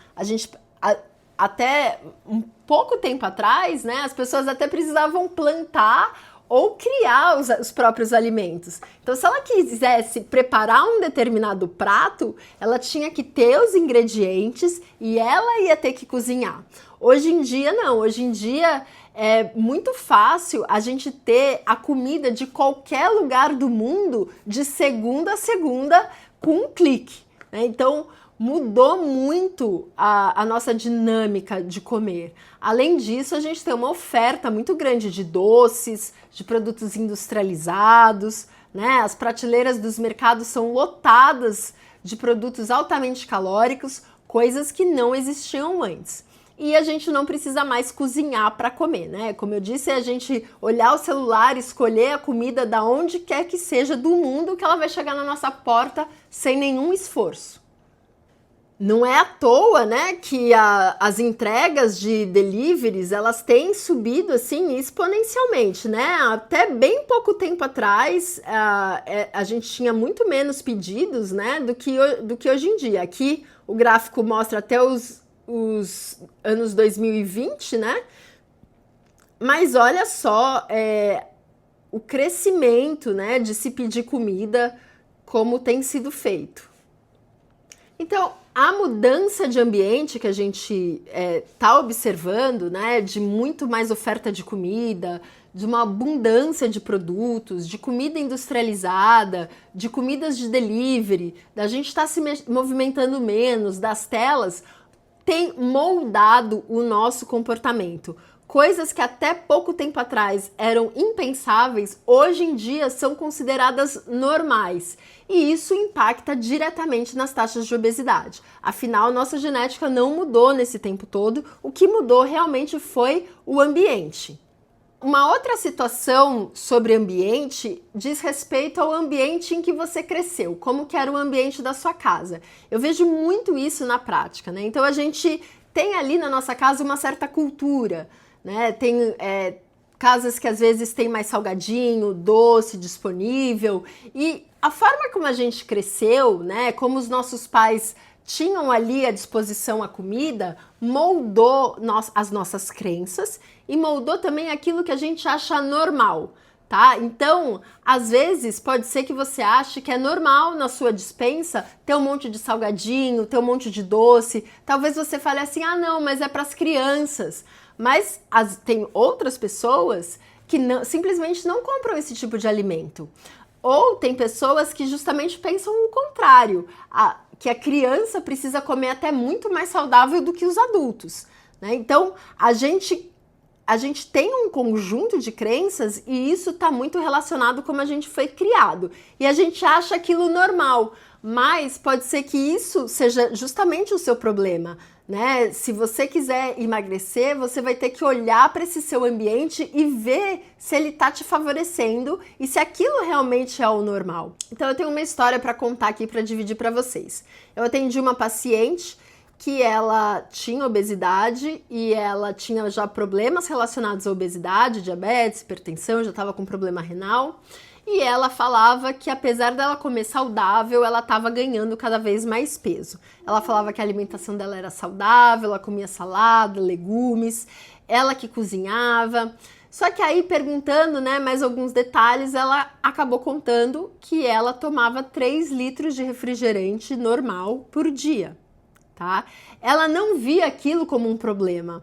Até um pouco tempo atrás, né, as pessoas até precisavam plantar ou criar os próprios alimentos. Então, se ela quisesse preparar um determinado prato, ela tinha que ter os ingredientes e ela ia ter que cozinhar. Hoje em dia, não. Hoje em dia é muito fácil a gente ter a comida de qualquer lugar do mundo de segunda a segunda com um clique, né? Então, mudou muito a nossa dinâmica de comer. Além disso, a gente tem uma oferta muito grande de doces, de produtos industrializados, né? As prateleiras dos mercados são lotadas de produtos altamente calóricos, coisas que não existiam antes. E a gente não precisa mais cozinhar para comer, né? Como eu disse, é a gente olhar o celular, escolher a comida da onde quer que seja do mundo, que ela vai chegar na nossa porta sem nenhum esforço. Não é à toa, né, que as entregas de deliveries, elas têm subido, assim, exponencialmente, né? Até bem pouco tempo atrás, a gente tinha muito menos pedidos, né, do que hoje em dia. Aqui, o gráfico mostra até os anos 2020, né? Mas olha só o crescimento, né, de se pedir comida, como tem sido feito. Então, a mudança de ambiente que a gente está observando, né, de muito mais oferta de comida, de uma abundância de produtos, de comida industrializada, de comidas de delivery, da gente estar se movimentando menos, das telas, tem moldado o nosso comportamento. Coisas que até pouco tempo atrás eram impensáveis, hoje em dia são consideradas normais. E isso impacta diretamente nas taxas de obesidade. Afinal, nossa genética não mudou nesse tempo todo, o que mudou realmente foi o ambiente. Uma outra situação sobre ambiente diz respeito ao ambiente em que você cresceu, como que era o ambiente da sua casa. Eu vejo muito isso na prática, né? Então a gente tem ali na nossa casa uma certa cultura, né? Tem casas que às vezes tem mais salgadinho, doce disponível, e a forma como a gente cresceu, né? Como os nossos pais tinham ali à disposição a comida, moldou as nossas crenças e moldou também aquilo que a gente acha normal, tá? Então, às vezes, pode ser que você ache que é normal na sua despensa ter um monte de salgadinho, ter um monte de doce. Talvez você fale assim, ah, não, mas é para as crianças. Mas tem outras pessoas que simplesmente não compram esse tipo de alimento. Ou tem pessoas que justamente pensam o contrário, que a criança precisa comer até muito mais saudável do que os adultos, né? Então, a gente tem um conjunto de crenças e isso está muito relacionado como a gente foi criado. E a gente acha aquilo normal, mas pode ser que isso seja justamente o seu problema, né? Se você quiser emagrecer, você vai ter que olhar para esse seu ambiente e ver se ele está te favorecendo e se aquilo realmente é o normal. Então eu tenho uma história para contar aqui para dividir para vocês. Eu atendi uma paciente que ela tinha obesidade e ela tinha já problemas relacionados à obesidade, diabetes, hipertensão, já estava com problema renal. E ela falava que apesar dela comer saudável, ela estava ganhando cada vez mais peso. Ela falava que a alimentação dela era saudável, ela comia salada, legumes, ela que cozinhava. Só que aí, perguntando, né, mais alguns detalhes, ela acabou contando que ela tomava 3 litros de refrigerante normal por dia. Tá? Ela não via aquilo como um problema.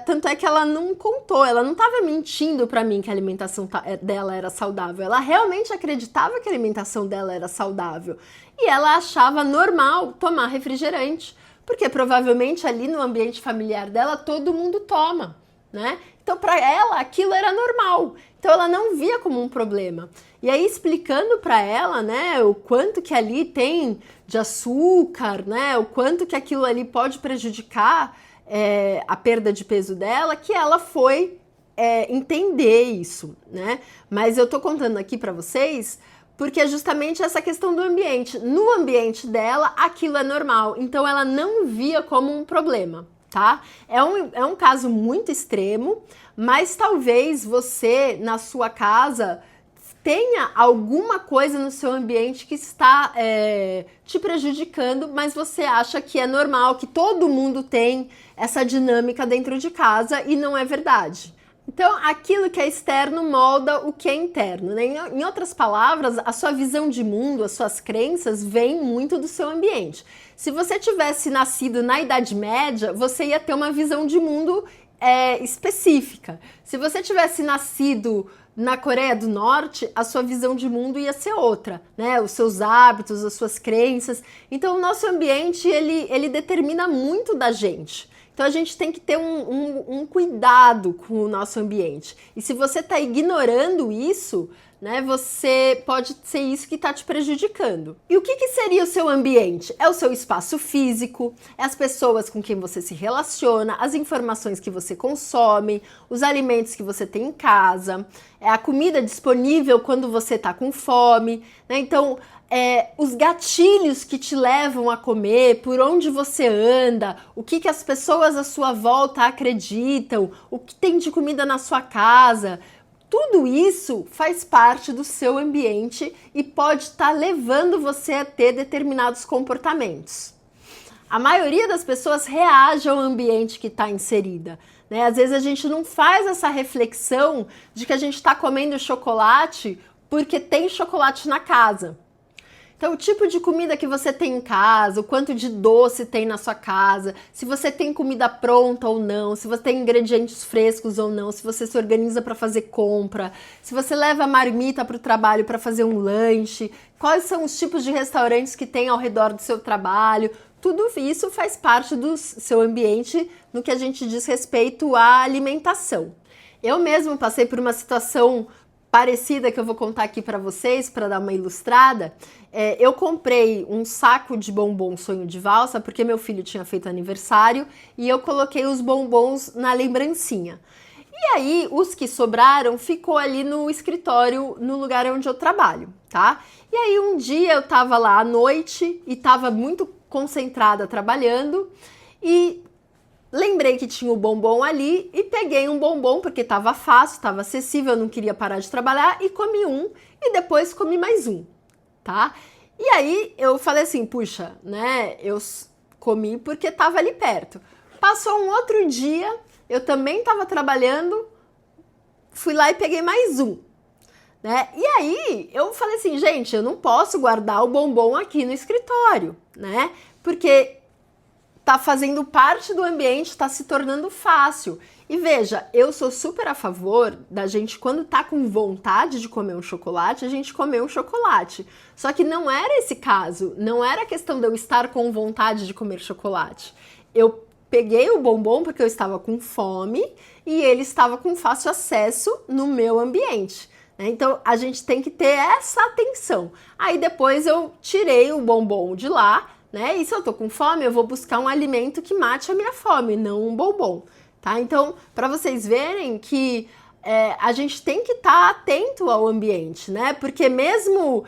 Tanto é que ela não contou, ela não estava mentindo para mim que a alimentação dela era saudável. Ela realmente acreditava que a alimentação dela era saudável. E ela achava normal tomar refrigerante, porque provavelmente ali no ambiente familiar dela todo mundo toma, né? Então para ela aquilo era normal. Então ela não via como um problema. E aí explicando para ela, né, o quanto que ali tem de açúcar, né, o quanto que aquilo ali pode prejudicar a perda de peso dela, que ela foi entender isso, né? Mas eu tô contando aqui para vocês porque é justamente essa questão do ambiente. No ambiente dela, aquilo é normal, então ela não via como um problema, tá? É um caso muito extremo, mas talvez você, na sua casa, tenha alguma coisa no seu ambiente que está te prejudicando, mas você acha que é normal, que todo mundo tem essa dinâmica dentro de casa e não é verdade. Então, aquilo que é externo molda o que é interno, né? Em outras palavras, a sua visão de mundo, as suas crenças, vêm muito do seu ambiente. Se você tivesse nascido na Idade Média, você ia ter uma visão de mundo específica. Se você tivesse nascido na Coreia do Norte, a sua visão de mundo ia ser outra, né? Os seus hábitos, as suas crenças. Então, o nosso ambiente, ele determina muito da gente. Então, a gente tem que ter um cuidado com o nosso ambiente. E se você está ignorando isso, né, pode ser isso que está te prejudicando. E o que seria o seu ambiente? É o seu espaço físico, é as pessoas com quem você se relaciona, as informações que você consome, os alimentos que você tem em casa, é a comida disponível quando você está com fome, né? Então, os gatilhos que te levam a comer, por onde você anda, o que as pessoas à sua volta acreditam, o que tem de comida na sua casa, tudo isso faz parte do seu ambiente e pode estar levando você a ter determinados comportamentos. A maioria das pessoas reage ao ambiente que está inserida, né? Às vezes a gente não faz essa reflexão de que a gente está comendo chocolate porque tem chocolate na casa. Então, o tipo de comida que você tem em casa, o quanto de doce tem na sua casa, se você tem comida pronta ou não, se você tem ingredientes frescos ou não, se você se organiza para fazer compra, se você leva a marmita para o trabalho para fazer um lanche, quais são os tipos de restaurantes que tem ao redor do seu trabalho, tudo isso faz parte do seu ambiente no que a gente diz respeito à alimentação. Eu mesmo passei por uma situação parecida que eu vou contar aqui para vocês, para dar uma ilustrada. Eu comprei um saco de bombom sonho de valsa, porque meu filho tinha feito aniversário, e eu coloquei os bombons na lembrancinha. E aí, os que sobraram ficou ali no escritório, no lugar onde eu trabalho, tá? E aí, um dia eu tava lá à noite, e tava muito concentrada trabalhando, e lembrei que tinha o bombom ali e peguei um bombom porque estava fácil, estava acessível, eu não queria parar de trabalhar e comi um e depois comi mais um, tá? E aí eu falei assim, puxa, né, eu comi porque estava ali perto. Passou um outro dia, eu também estava trabalhando, fui lá e peguei mais um, né? E aí eu falei assim, gente, eu não posso guardar o bombom aqui no escritório, né? Porque tá fazendo parte do ambiente, tá se tornando fácil. E veja, eu sou super a favor da gente, quando tá com vontade de comer um chocolate, a gente comer um chocolate. Só que não era esse caso, não era questão de eu estar com vontade de comer chocolate. Eu peguei o bombom porque eu estava com fome e ele estava com fácil acesso no meu ambiente. Então, a gente tem que ter essa atenção. Aí depois eu tirei o bombom de lá, né? E se eu tô com fome, eu vou buscar um alimento que mate a minha fome, não um bombom, tá? Então, para vocês verem que a gente tem que estar atento ao ambiente, né? Porque mesmo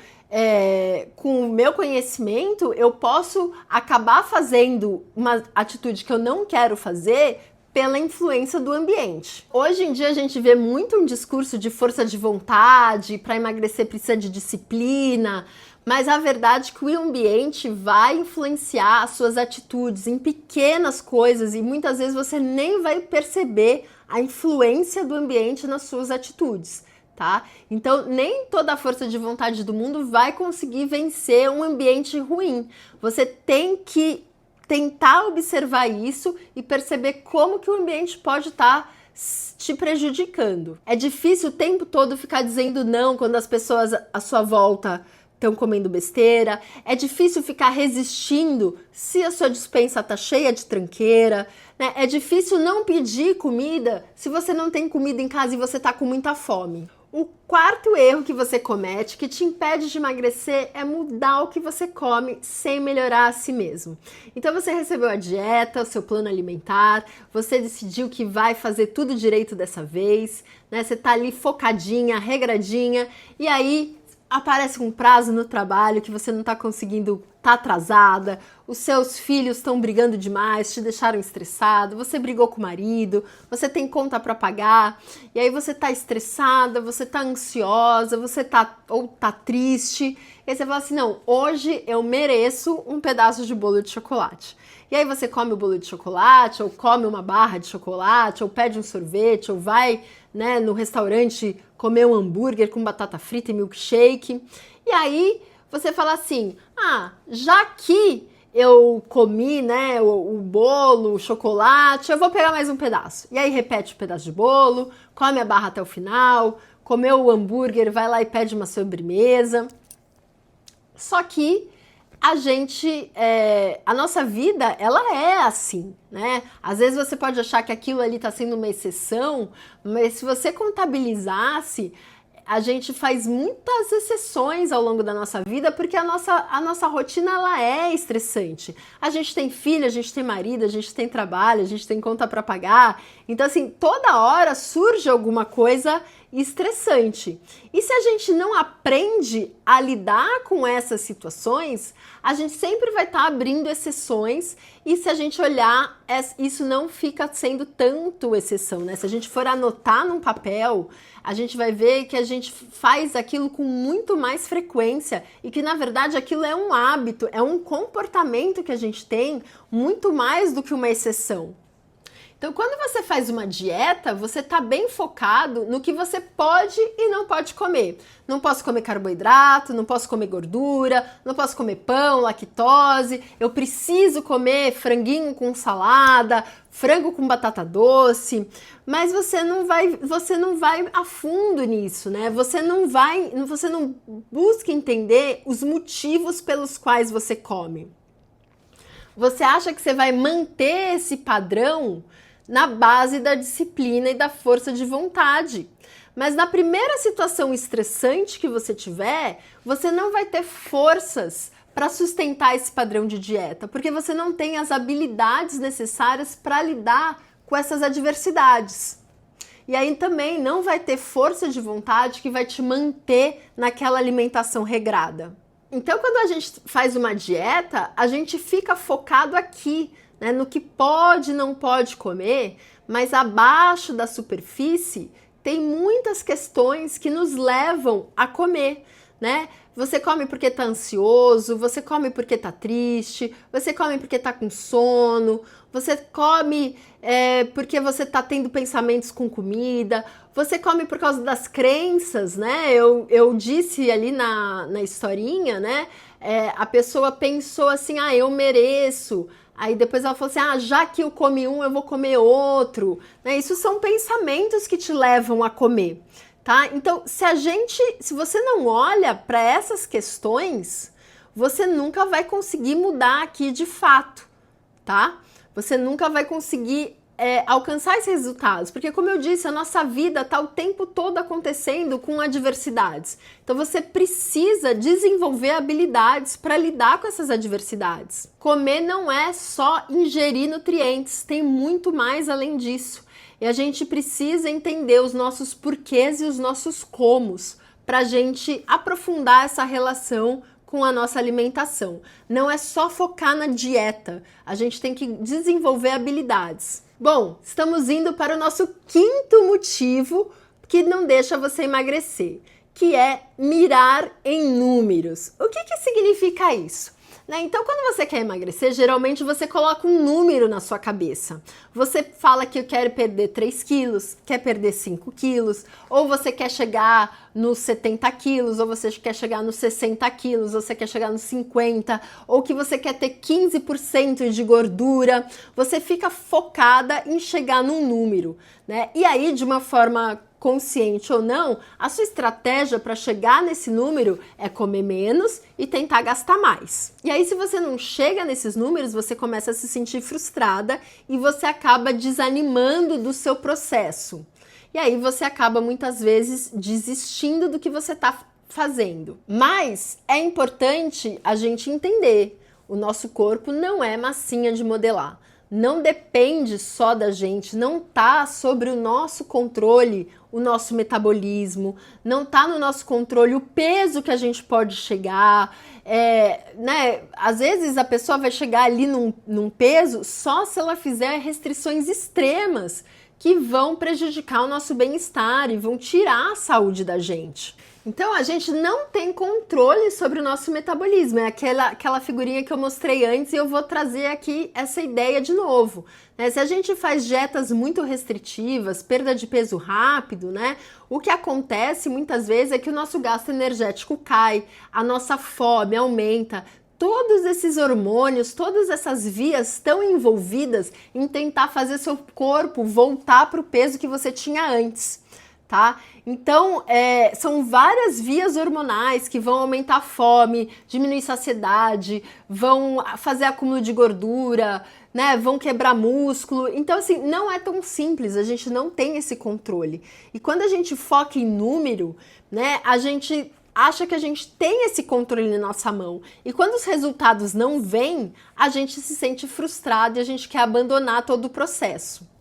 com o meu conhecimento, eu posso acabar fazendo uma atitude que eu não quero fazer pela influência do ambiente. Hoje em dia a gente vê muito um discurso de força de vontade, para emagrecer precisa de disciplina, mas a verdade é que o ambiente vai influenciar as suas atitudes em pequenas coisas e muitas vezes você nem vai perceber a influência do ambiente nas suas atitudes, tá? Então, nem toda a força de vontade do mundo vai conseguir vencer um ambiente ruim. Você tem que tentar observar isso e perceber como que o ambiente pode estar te prejudicando. É difícil o tempo todo ficar dizendo não quando as pessoas à sua volta estão comendo besteira, é difícil ficar resistindo se a sua despensa tá cheia de tranqueira, né? É difícil não pedir comida se você não tem comida em casa e você tá com muita fome. O quarto erro que você comete, que te impede de emagrecer, é mudar o que você come sem melhorar a si mesmo. Então você recebeu a dieta, o seu plano alimentar, você decidiu que vai fazer tudo direito dessa vez, né? Você tá ali focadinha, regradinha, e aí aparece um prazo no trabalho que você não tá conseguindo, tá atrasada, os seus filhos estão brigando demais, te deixaram estressado, você brigou com o marido, você tem conta para pagar, e aí você tá estressada, você tá ansiosa, você tá triste, e aí você fala assim, não, hoje eu mereço um pedaço de bolo de chocolate. E aí você come o bolo de chocolate, ou come uma barra de chocolate, ou pede um sorvete, ou vai, né, no restaurante comer um hambúrguer com batata frita e milkshake. E aí você fala assim, já que eu comi, né, o bolo, o chocolate, eu vou pegar mais um pedaço. E aí repete o pedaço de bolo, come a barra até o final, comeu o hambúrguer, vai lá e pede uma sobremesa. Só que a nossa vida, ela é assim, né? Às vezes você pode achar que aquilo ali está sendo uma exceção, mas se você contabilizasse, a gente faz muitas exceções ao longo da nossa vida, porque a nossa rotina, ela é estressante. A gente tem filho, a gente tem marido, a gente tem trabalho, a gente tem conta para pagar. Então, assim, toda hora surge alguma coisa estressante. E se a gente não aprende a lidar com essas situações, a gente sempre vai estar abrindo exceções, e se a gente olhar, isso não fica sendo tanto exceção, né? Se a gente for anotar num papel, a gente vai ver que a gente faz aquilo com muito mais frequência e que, na verdade, aquilo é um hábito, é um comportamento que a gente tem muito mais do que uma exceção. Então, quando você faz uma dieta, você está bem focado no que você pode e não pode comer. Não posso comer carboidrato, não posso comer gordura, não posso comer pão, lactose, eu preciso comer franguinho com salada, frango com batata doce, mas você não vai a fundo nisso, né? Você não busca entender os motivos pelos quais você come. Você acha que você vai manter esse padrão na base da disciplina e da força de vontade. Mas na primeira situação estressante que você tiver, você não vai ter forças para sustentar esse padrão de dieta, porque você não tem as habilidades necessárias para lidar com essas adversidades. E aí também não vai ter força de vontade que vai te manter naquela alimentação regrada. Então, quando a gente faz uma dieta, a gente fica focado aqui, né, no que pode e não pode comer, mas abaixo da superfície tem muitas questões que nos levam a comer, né? Você come porque tá ansioso, você come porque tá triste, você come porque tá com sono, você come porque você tá tendo pensamentos com comida, você come por causa das crenças, né? Eu disse ali na historinha, né? A pessoa pensou assim, eu mereço. Aí depois ela falou assim, já que eu comi um, eu vou comer outro. Né? Isso são pensamentos que te levam a comer. Tá? Então, se você não olha para essas questões, você nunca vai conseguir mudar aqui de fato, tá? Você nunca vai conseguir alcançar esses resultados, porque como eu disse, a nossa vida está o tempo todo acontecendo com adversidades. Então você precisa desenvolver habilidades para lidar com essas adversidades. Comer não é só ingerir nutrientes, tem muito mais além disso. E a gente precisa entender os nossos porquês e os nossos comos para a gente aprofundar essa relação com a nossa alimentação. Não é só focar na dieta, a gente tem que desenvolver habilidades. Bom, estamos indo para o nosso quinto motivo que não deixa você emagrecer, que é mirar em números. O que significa isso? Então, quando você quer emagrecer, geralmente você coloca um número na sua cabeça. Você fala que eu quero perder 3 quilos, quer perder 5 quilos, ou você quer chegar nos 70 quilos, ou você quer chegar nos 60 quilos, ou você quer chegar nos 50, ou que você quer ter 15% de gordura. Você fica focada em chegar num número, né? E aí, de uma forma consciente ou não, a sua estratégia para chegar nesse número é comer menos e tentar gastar mais. E aí, se você não chega nesses números, você começa a se sentir frustrada e você acaba desanimando do seu processo. e aí você acaba muitas vezes desistindo do que você está fazendo. Mas é importante a gente entender, o nosso corpo não é massinha de modelar. Não depende só da gente, não tá sobre o nosso controle o nosso metabolismo, não tá no nosso controle o peso que a gente pode chegar, né? Às vezes a pessoa vai chegar ali num peso só se ela fizer restrições extremas que vão prejudicar o nosso bem-estar e vão tirar a saúde da gente. Então a gente não tem controle sobre o nosso metabolismo, é aquela figurinha que eu mostrei antes e eu vou trazer aqui essa ideia de novo. Né? Se a gente faz dietas muito restritivas, perda de peso rápido, né? O que acontece muitas vezes é que o nosso gasto energético cai, a nossa fome aumenta. Todos esses hormônios, todas essas vias estão envolvidas em tentar fazer seu corpo voltar para o peso que você tinha antes. Tá? Então, são várias vias hormonais que vão aumentar a fome, diminuir saciedade, vão fazer acúmulo de gordura, né? Vão quebrar músculo. Então, assim, não é tão simples, a gente não tem esse controle. E quando a gente foca em número, né, a gente acha que a gente tem esse controle na nossa mão. E quando os resultados não vêm, a gente se sente frustrado e a gente quer abandonar todo o processo.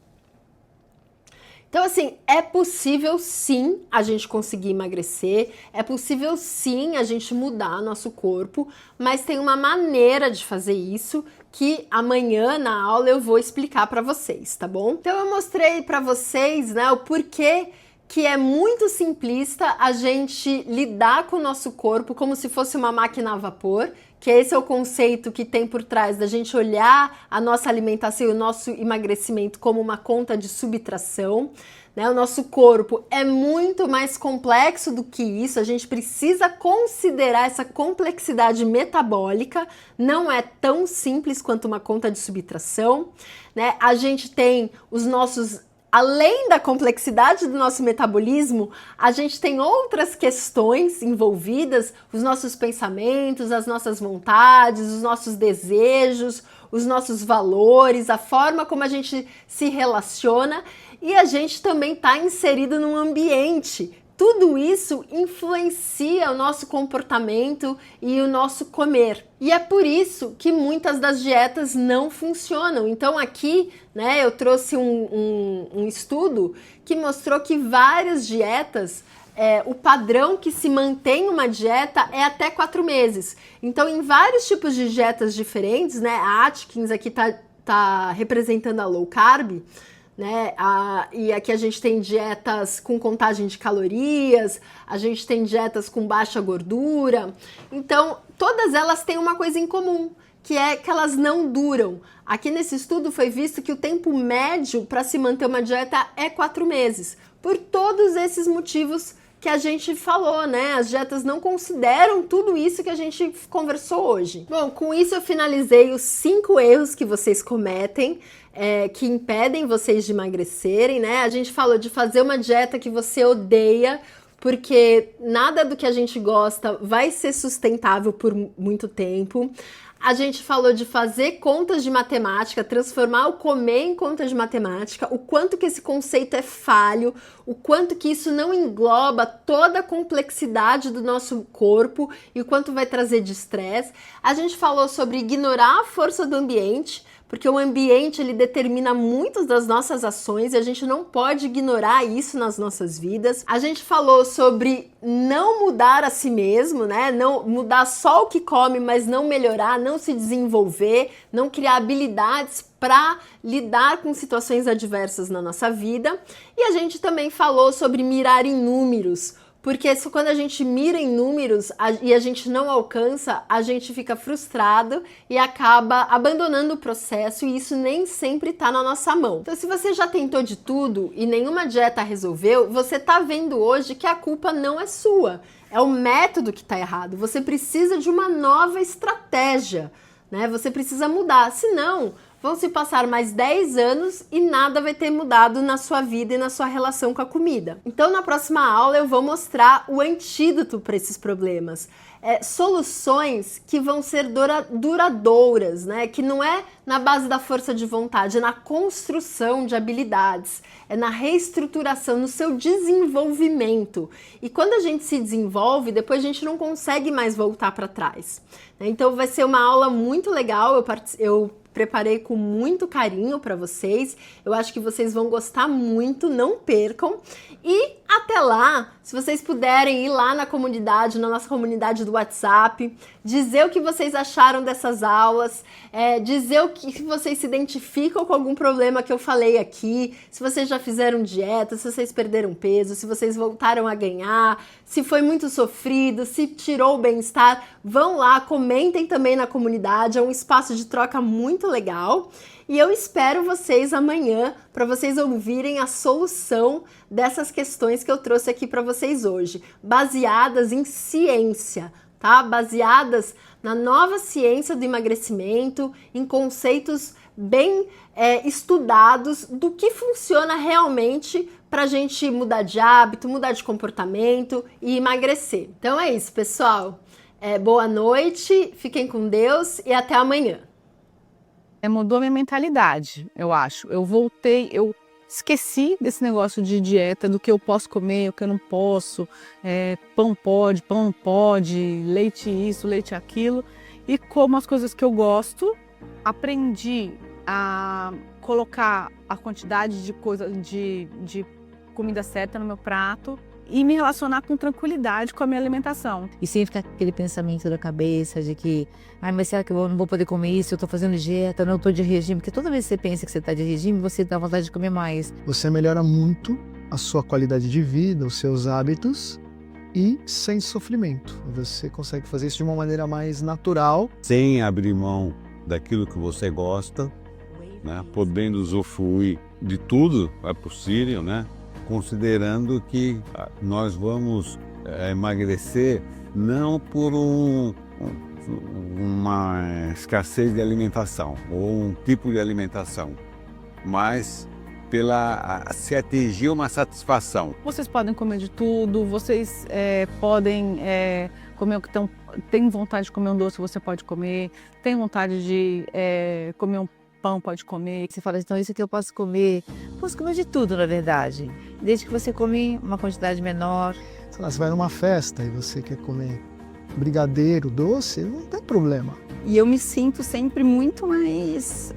Então, assim, é possível sim a gente conseguir emagrecer, é possível sim a gente mudar nosso corpo, mas tem uma maneira de fazer isso que amanhã na aula eu vou explicar para vocês, tá bom? Então eu mostrei para vocês, né, o porquê que é muito simplista a gente lidar com o nosso corpo como se fosse uma máquina a vapor, que esse é o conceito que tem por trás da gente olhar a nossa alimentação e o nosso emagrecimento como uma conta de subtração, né? O nosso corpo é muito mais complexo do que isso, a gente precisa considerar essa complexidade metabólica, não é tão simples quanto uma conta de subtração, né? A gente tem os nossos... Além da complexidade do nosso metabolismo, a gente tem outras questões envolvidas, os nossos pensamentos, as nossas vontades, os nossos desejos, os nossos valores, a forma como a gente se relaciona e a gente também está inserido num ambiente. Tudo isso influencia o nosso comportamento e o nosso comer. E é por isso que muitas das dietas não funcionam. Então aqui, né, eu trouxe um estudo que mostrou que várias dietas, o padrão que se mantém uma dieta é até 4 meses. Então em vários tipos de dietas diferentes, né, a Atkins aqui tá representando a low carb, né? E aqui a gente tem dietas com contagem de calorias, a gente tem dietas com baixa gordura, então todas elas têm uma coisa em comum, que é que elas não duram. Aqui nesse estudo foi visto que o tempo médio para se manter uma dieta é 4 meses, por todos esses motivos que a gente falou, né? As dietas não consideram tudo isso que a gente conversou hoje. Bom, com isso eu finalizei os 5 erros que vocês cometem, que impedem vocês de emagrecerem, né? A gente falou de fazer uma dieta que você odeia, porque nada do que a gente gosta vai ser sustentável por muito tempo. A gente falou de fazer contas de matemática, transformar o comer em contas de matemática, o quanto que esse conceito é falho, o quanto que isso não engloba toda a complexidade do nosso corpo e o quanto vai trazer de estresse. A gente falou sobre ignorar a força do ambiente, porque o ambiente ele determina muitas das nossas ações e a gente não pode ignorar isso nas nossas vidas. A gente falou sobre não mudar a si mesmo, né? Não mudar só o que come, mas não melhorar, não se desenvolver, não criar habilidades para lidar com situações adversas na nossa vida. E a gente também falou sobre mirar em números, porque quando a gente mira em números e a gente não alcança, a gente fica frustrado e acaba abandonando o processo e isso nem sempre está na nossa mão. Então, se você já tentou de tudo e nenhuma dieta resolveu, você está vendo hoje que a culpa não é sua, é o método que está errado. Você precisa de uma nova estratégia, né? Você precisa mudar, senão vão se passar mais 10 anos e nada vai ter mudado na sua vida e na sua relação com a comida. Então, na próxima aula eu vou mostrar o antídoto para esses problemas. Soluções que vão ser duradouras, né? Que não é na base da força de vontade, é na construção de habilidades, é na reestruturação, no seu desenvolvimento. E quando a gente se desenvolve, depois a gente não consegue mais voltar para trás. Então vai ser uma aula muito legal, eu preparei com muito carinho para vocês. Eu acho que vocês vão gostar muito, não percam. E até lá, se vocês puderem ir lá na comunidade, na nossa comunidade do WhatsApp, dizer o que vocês acharam dessas aulas, dizer o que vocês se identificam com algum problema que eu falei aqui, se vocês já fizeram dieta, se vocês perderam peso, se vocês voltaram a ganhar, se foi muito sofrido, se tirou o bem-estar, vão lá, comentem também na comunidade, é um espaço de troca muito legal. E eu espero vocês amanhã para vocês ouvirem a solução dessas questões que eu trouxe aqui para vocês hoje, baseadas em ciência, tá? Baseadas na nova ciência do emagrecimento, em conceitos bem estudados do que funciona realmente para a gente mudar de hábito, mudar de comportamento e emagrecer. Então é isso, pessoal. Boa noite, fiquem com Deus e até amanhã. Mudou minha mentalidade, eu acho. Eu voltei, eu esqueci desse negócio de dieta, do que eu posso comer, o que eu não posso, pão não pode, leite isso, leite aquilo. E como as coisas que eu gosto, aprendi a colocar a quantidade de comida certa no meu prato e me relacionar com tranquilidade com a minha alimentação. E sem ficar com aquele pensamento da cabeça de que, mas será que eu não vou poder comer isso? Eu tô fazendo dieta, não, eu tô de regime. Porque toda vez que você pensa que você tá de regime, você dá vontade de comer mais. Você melhora muito a sua qualidade de vida, os seus hábitos e sem sofrimento. Você consegue fazer isso de uma maneira mais natural. Sem abrir mão daquilo que você gosta, né? Podendo usufruir de tudo é possível, né? Considerando que nós vamos emagrecer não por uma escassez de alimentação ou um tipo de alimentação, mas se atingir uma satisfação. Vocês podem comer de tudo, vocês podem comer o que tem vontade de comer um doce, você pode comer, tem vontade de comer um pão, pode comer. Você fala, então isso aqui eu posso comer de tudo, na verdade. Desde que você come uma quantidade menor. Sei lá, você vai numa festa e você quer comer brigadeiro, doce, não tem problema. E eu me sinto sempre muito mais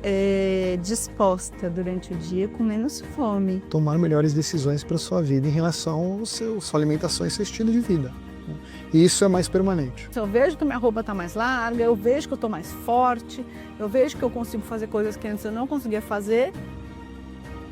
disposta durante o dia, com menos fome. Tomar melhores decisões para sua vida em relação à sua alimentação e seu estilo de vida. E isso é mais permanente. Eu vejo que minha roupa está mais larga, eu vejo que eu estou mais forte, eu vejo que eu consigo fazer coisas que antes eu não conseguia fazer,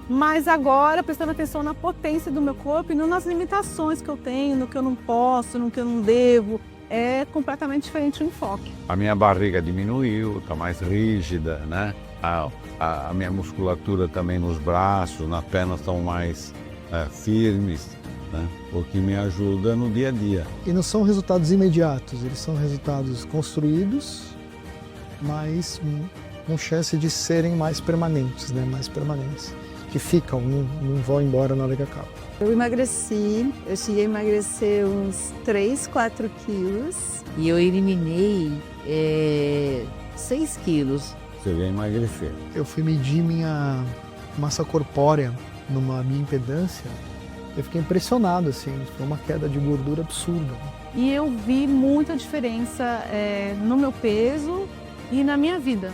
mas agora prestando atenção na potência do meu corpo e não nas limitações que eu tenho, no que eu não posso, no que eu não devo. É completamente diferente o enfoque. A minha barriga diminuiu, está mais rígida, né? A minha musculatura também nos braços, nas pernas estão mais firmes, né? O que me ajuda no dia a dia. E não são resultados imediatos, eles são resultados construídos, mas com chance de serem mais permanentes, né? Mais permanentes, que ficam, não vão embora na hora que acaba. Eu cheguei a emagrecer uns 3, 4 quilos. E eu eliminei 6 quilos. Você vai emagrecer. Eu fui medir minha massa corpórea numa bioimpedância. Eu fiquei impressionado, assim, foi uma queda de gordura absurda. E eu vi muita diferença no meu peso e na minha vida.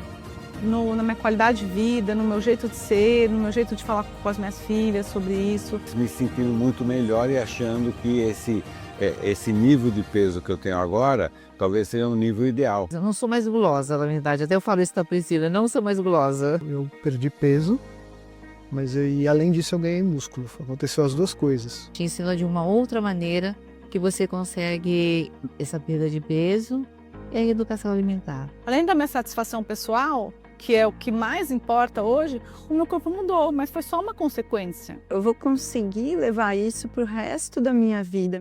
Na minha qualidade de vida, no meu jeito de ser, no meu jeito de falar com as minhas filhas sobre isso. Me sentindo muito melhor e achando que esse nível de peso que eu tenho agora talvez seja um nível ideal. Eu não sou mais gulosa, na verdade. Até eu falo isso pra Priscila, eu não sou mais gulosa. Eu perdi peso, mas e além disso eu ganhei músculo. Aconteceu as duas coisas. Te ensina de uma outra maneira que você consegue essa perda de peso e a educação alimentar. Além da minha satisfação pessoal, que é o que mais importa hoje, o meu corpo mudou, mas foi só uma consequência. Eu vou conseguir levar isso pro resto da minha vida.